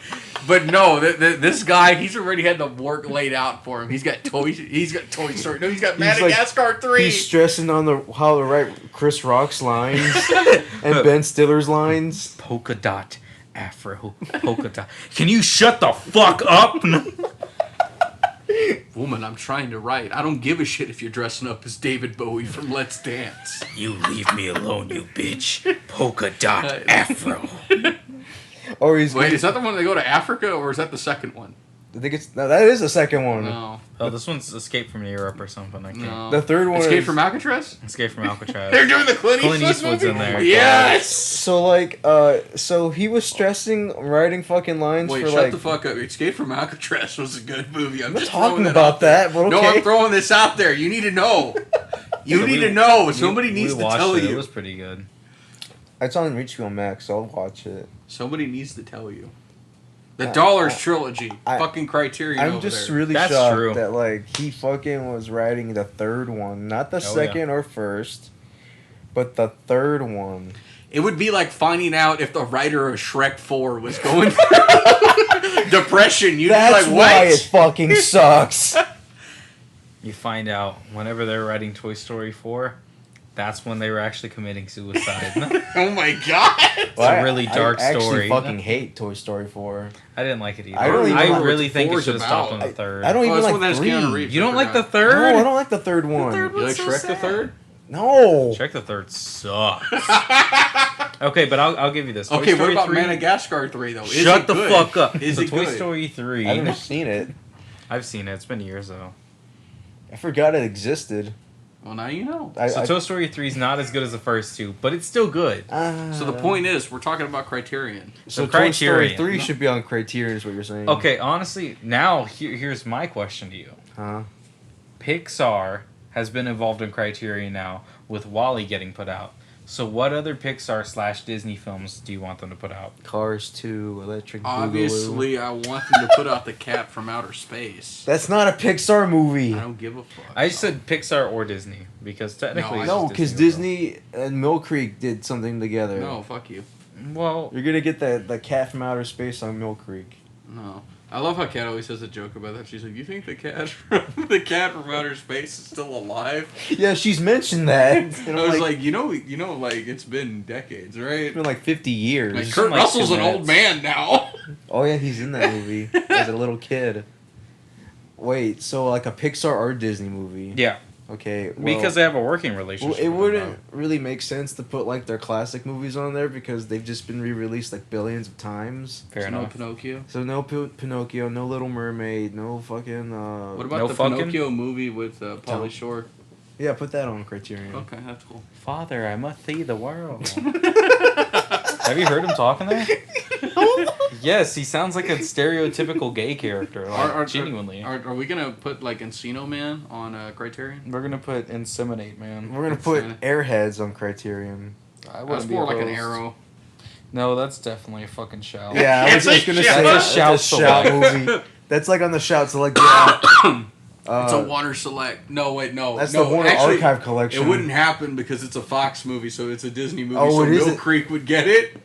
But no, this guy, he's already had the work laid out for him. He's got Toy Story, no, he's got Madagascar 3. He's stressing on how to write Chris Rock's lines and Ben Stiller's lines. Polka dot afro. Polka dot. Can you shut the fuck up? Woman, I'm trying to write. I don't give a shit if you're dressing up as David Bowie from Let's Dance. You leave me alone, you bitch. Polka dot afro. Or Wait, is that the one they go to Africa, or is that the second one? I think that is the second one. No. Oh, this one's Escape from Europe or something. I can't. No. The third one Escape is, from Alcatraz? Escape from Alcatraz. They're doing the Clint Eastwood's movie? in there. Yes! So like, so he was stressing writing fucking lines Wait, for shut like. the fuck up. Escape from Alcatraz was a good movie. I'm not just talking throwing about out there. that, but No, okay. I'm throwing this out there. You need to know. You need to know. Somebody needs to tell you. It was pretty good. It's on HBO Max, so I'll watch it. Somebody needs to tell you. The Dollars trilogy. Fucking Criterion I'm over just there. really That's shocked true. that like he fucking was writing the third one, not the second or first, but the third one. It would be like finding out if the writer of Shrek 4 was going through depression. You'd That's be like, why what? it fucking sucks. You find out whenever they're writing Toy Story 4, that's when they were actually committing suicide. Oh my god! It's a really dark I story. actually fucking hate Toy Story 4. I didn't like it either. I don't even know I what really the think it four's should have stopped about. on the third. I don't even that's like when there's 3. Keanu Reeves. You don't I like the forgot. third? No, I don't like the third one. third You like so Shrek sad. the third? No. Check the third sucks. Okay, but I'll give you this. Toy Okay, what Story about 3? Madagascar 3 though? Is Shut it the good? fuck up. Is So it Toy good? Story 3. I've never seen it. I've seen it. It's been years though. I forgot it existed. Well, now you know. So Toy Story 3 is not as good as the first two, but it's still good. So the point is, we're talking about Criterion. So So Toy Story Criterion. 3 should be on Criterion, is what you're saying. Okay, honestly, now here's my question to you. Huh? Pixar has been involved in Criterion now with WALL-E getting put out. So what other Pixar / Disney films do you want them to put out? Cars 2, Electric Boogaloo. Obviously, I want them to put out the Cat from Outer Space. That's not a Pixar movie. I don't give a fuck. I just said Pixar or Disney because technically it's No, just because Disney and Mill Creek did something together. No, fuck you. Well, You're gonna get the cat from outer space on Mill Creek. No. I love how Kat always has a joke about that. She's like, "You think the cat from outer space is still alive?" Yeah, she's mentioned that. And I I'm was like, you know, like it's been decades, right? it's been like 50 years. Like Kurt like Russell's 2 an old man now. Oh yeah, he's in that movie as a little kid. Wait, so like a Pixar or Disney movie? yeah, Okay. Well, because they have a working well, relationship. it with them, wouldn't really make sense to put like their classic movies on there because they've just been re-released like billions of times. though. Fair no enough. Pinocchio. So no Pinocchio, no Little Mermaid, no fucking. What about No the fucking- Pinocchio movie with Pauly Shore? Yeah, put that on Criterion. Okay, that's cool. Father, I must see the world. Have you heard him talking there? Yes, he sounds like a stereotypical gay character. Like, genuinely. Are we gonna put like Encino Man on Criterion? We're gonna put Inseminate Man. We're gonna put Airheads on Criterion. That's more like an arrow. No, that's definitely a fucking shout. Yeah, I was It's just a gonna shout. say That's a shout that's a shout movie. That's like on the shout select. It's a Warner Select. No, wait, no. That's no, the Warner actually, Archive collection. It wouldn't happen because it's a Fox movie, so it's a Disney movie. Oh, so it is Mill a- Creek would get it.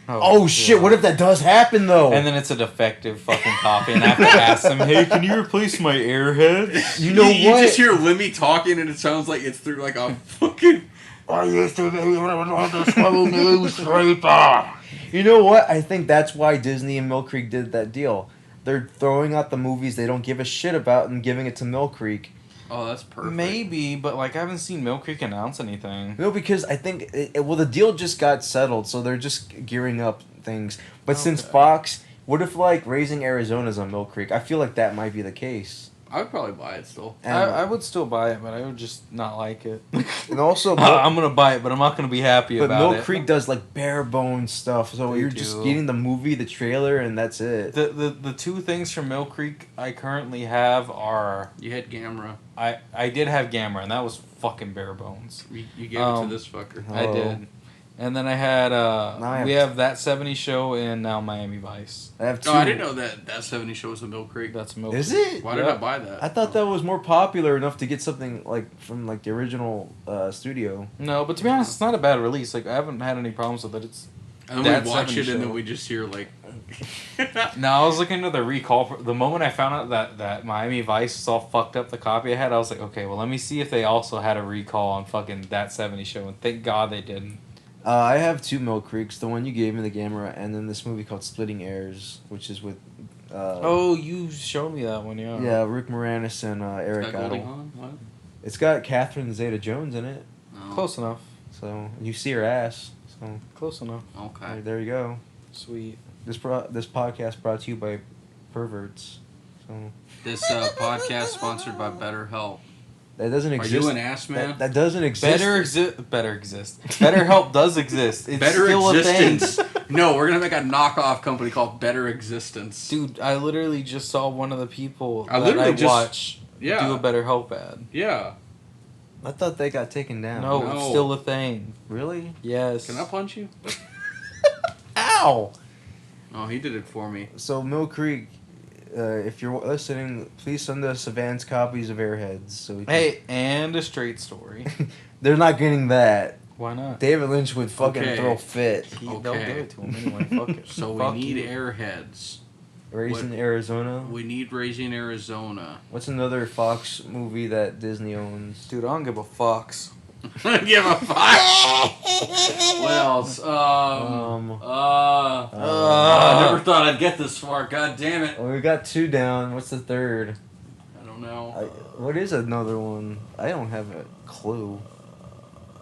Oh shit! What if that does happen though? And then it's a defective fucking copy, and I have to ask them, "Hey, can you replace my Airheads?" You know what? You just hear Lemmy talking, and it sounds like it's through like a fucking. I used to be the swallow newspaper. You know what? I think that's why Disney and Mill Creek did that deal. They're throwing out the movies they don't give a shit about and giving it to Mill Creek. Oh, that's perfect. Maybe, but like I haven't seen Mill Creek announce anything. No, because I think the deal just got settled, so they're just gearing up things. But since Fox, what if like Raising Arizona's on Mill Creek? I feel like that might be the case. I would probably buy it still. And, I would still buy it, but I would just not like it. and also, I'm gonna buy it, but I'm not gonna be happy but about it. Mill Creek does like bare bones stuff, so They you're do. just getting the movie, the trailer, and that's it. The two things from Mill Creek I currently have are You had Gamera. I did have Gamera, and that was fucking bare bones. You gave it to this fucker. I did. And then I had I we have have That 70 Show and now Miami Vice. I have two. No, I didn't know that 70 show was in Mill Creek. That's Mill Is Creek. it? Why did I buy that? I thought that was more popular enough to get something like from like the original studio. No, but to be honest, it's not a bad release. Like I haven't had any problems with it. It's And then That we watch 70 it, and then show. we just hear like. No, I was looking at the recall. The moment I found out that Miami Vice was all fucked up, the copy I had, I was like, okay, well, let me see if they also had a recall on fucking That 70 Show, and thank God they didn't. I have two Mill Creeks, the one you gave me, the Gamera, and then this movie called Splitting Heirs, which is with. Oh, you showed me that one, yeah. Yeah, Rick Moranis and Eric Got Goldie Idle. Hawn? What? It's got Catherine Zeta-Jones in it, Oh, Close enough. so you see her ass. So Close enough. Okay. there you go. Sweet. This podcast brought to you by perverts. So This podcast sponsored by BetterHelp. that doesn't Are exist. you an ass man? That doesn't exist. Better exist. Better Help does exist. It's Better still Existence. a thing. No, we're gonna make a knockoff company called Better Existence. Dude, I literally just saw one of the people I that literally I just- watch Yeah. do a Better Help ad. Yeah. I thought they got taken down. No, No. it's still a thing. Really? Yes. Can I punch you? Ow! Oh, he did it for me. So Mill Creek, if you're listening, please send us advance copies of Airheads. So we can... Hey, and a straight story. They're not getting that. Why not? David Lynch would fucking Okay. throw a fit. They'll Okay. give it to him anyway. Fuck it. So we Fuck need you. Airheads. Raising What- Arizona. We need Raising Arizona. What's another Fox movie that Disney owns? Dude, I don't give a fucks. Give a fuck. What else? I never thought I'd get this far. God damn it. Well, we got two down. What's the third? I don't know. What is another one? I don't have a clue.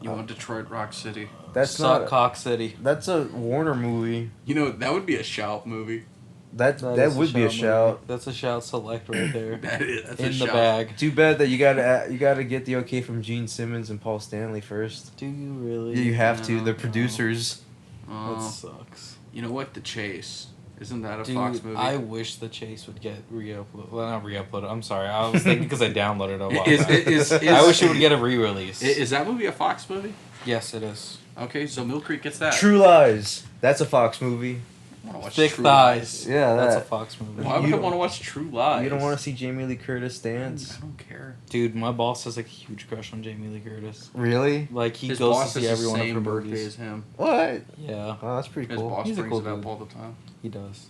You want Detroit Rock City? That's Suck not. Cock City. That's a Warner movie. You know that would be a shout movie. That is would be a movie. shout. That's a shout select right there. That's a In the shout. bag. Too bad that you gotta get the okay from Gene Simmons and Paul Stanley first. Do you really? Yeah, you have to. No, The no. producers. That sucks. You know what? The Chase. Isn't that a Dude, Fox movie? I wish the Chase would get re-uploaded. Well, not re-uploaded. I'm sorry. I was thinking because I downloaded it a while back. I wish it would get a re-release. Is that movie a Fox movie? Yes, it is. Okay, so Mill Creek gets that. True Lies. That's a Fox movie. I wanna watch Thick True Thighs. Yeah, That's a that. Fox movie. Why would You I don't- want to watch True Lies? You don't want to see Jamie Lee Curtis dance? I don't care. Dude, my boss has like a huge crush on Jamie Lee Curtis. Really? Like he His goes boss to see has every the one of same her birthday movies. as him. What? Yeah, Oh, that's pretty His cool. boss He's a brings cool it up dude. all the time. he does.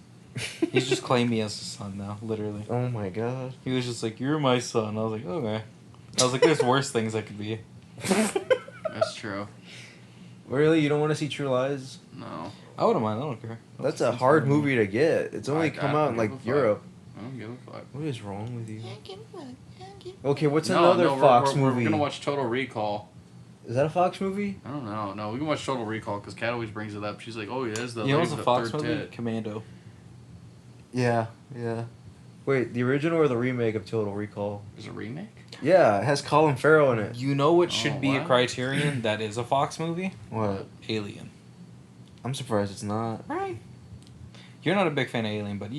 He's just claimed me as his son now, literally. Oh my god. He was just like, "You're my son." I was like, "Okay." I was like, "There's worse things I could be." That's true. Really? You don't want to see True Lies? No, I wouldn't mind. I don't care. That's a hard movie to get. It's only I come don't out in give like a fuck. Europe. I don't give a fuck. What is wrong with you? Okay, what's No, another no, Fox we're movie? gonna watch Total Recall. Is that a Fox movie? I don't know. No, we can watch Total Recall because Kat always brings it up. She's like, "Oh, yeah, that's the You know lady what's a with Fox the third movie? tit." Commando. Yeah, yeah. Wait, the original or the remake of Total Recall? Is it a remake? Yeah, it has Colin Farrell in it. You know what Oh, should be a wow. Criterion that is a Fox movie? What? Alien. I'm surprised it's not. Right. You're not a big fan of Alien, but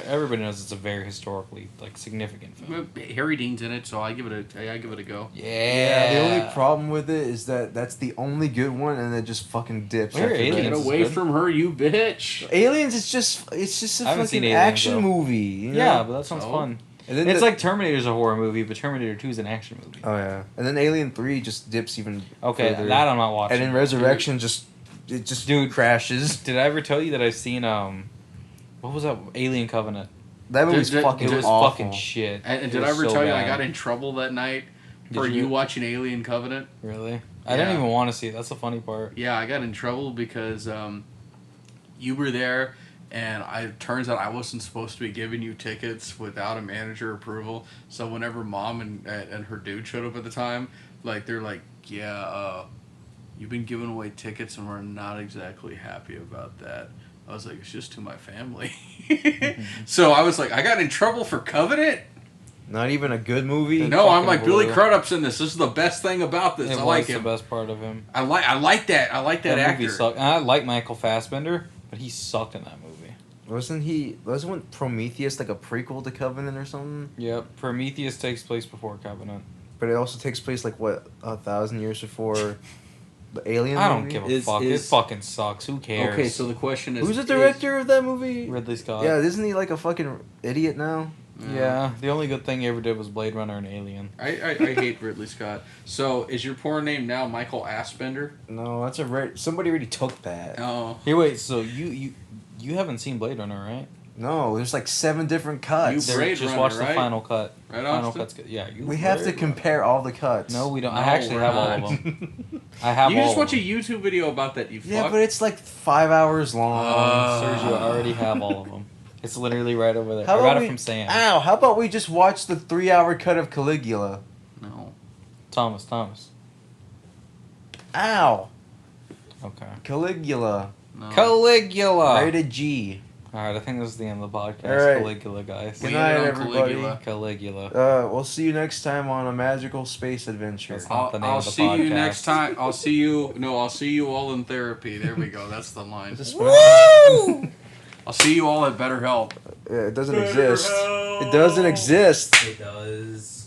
everybody knows it's a very historically significant film. Harry Dean's in it, so I give it a go. Yeah. The only problem with it is that that's the only good one, and it just fucking dips. Well, after Aliens that. Get is away good. from her, you bitch! Aliens, it's just a I haven't seen fucking Aliens, action though. movie. You know? Yeah, but that sounds So? fun. And then It's like Terminator's a horror movie, but Terminator 2 is an action movie. Oh yeah, and then Alien 3 just dips even. Okay, further. that I'm not watching. And then Resurrection just it just Dude. crashes. Did I ever tell you that I've seen what was that? Alien Covenant. That movie's Did- fucking It was awful. fucking shit. And It did I was ever so tell you I bad. got in trouble that night for Did you you? watching Alien Covenant? Really? I didn't Yeah. even want to see it. That's the funny part. Yeah, I got in trouble because you were there, and it turns out I wasn't supposed to be giving you tickets without a manager approval. So whenever Mom and her dude showed up at the time, like they're like, yeah, you've been giving away tickets, and we're not exactly happy about that. I was like, it's just to my family. So I was like, I got in trouble for Covenant? Not even a good movie. No, I'm fucking like, Billy blew. Crudup's in this. This is the best thing about this. It I was like the him. best part of him. I like that. I like that actor. movie sucked. And I like Michael Fassbender, but he sucked in that movie. Wasn't Prometheus like a prequel to Covenant or something? Yep. Prometheus takes place before Covenant. But it also takes place like what 1,000 years before the Alien. I don't movie? give a fuck. It fucking sucks. Who cares? Okay, so the question is... Who's the director of that movie? Ridley Scott. Yeah, isn't he like a fucking idiot now? Yeah. The only good thing he ever did was Blade Runner and Alien. I hate Ridley Scott. So, is your porn name now Michael Assbender? No, that's somebody already took that. Oh. Here, wait. So you haven't seen Blade Runner, right? No, there's like 7 different cuts. You Blade Just Runner, watch the right? final cut. Right, Final Austin? cut's good. Yeah. We have to compare all the cuts. No, we don't. No, I actually we're have all not. of them. I have You all just of watch a them. YouTube video about that, you Yeah, fuck. but it's like 5 hours long. Sergio, I already have all of them. It's literally right over there. How I about got it we- from Sam. Ow, how about we just watch the 3-hour cut of Caligula? No. Thomas. Ow, Okay. Caligula. No. Caligula. Rated G. All right, I think this is the end of the podcast. All right. Caligula, guys. Good We night, ended on everybody. Caligula. Caligula. We'll see you next time on a magical space adventure. That's not the name I'll of the see you podcast. next time. I'll see you all in therapy. There we go. That's the line. Is this Woo! I'll see you all at BetterHelp. Yeah, it doesn't exist. It doesn't exist. It does.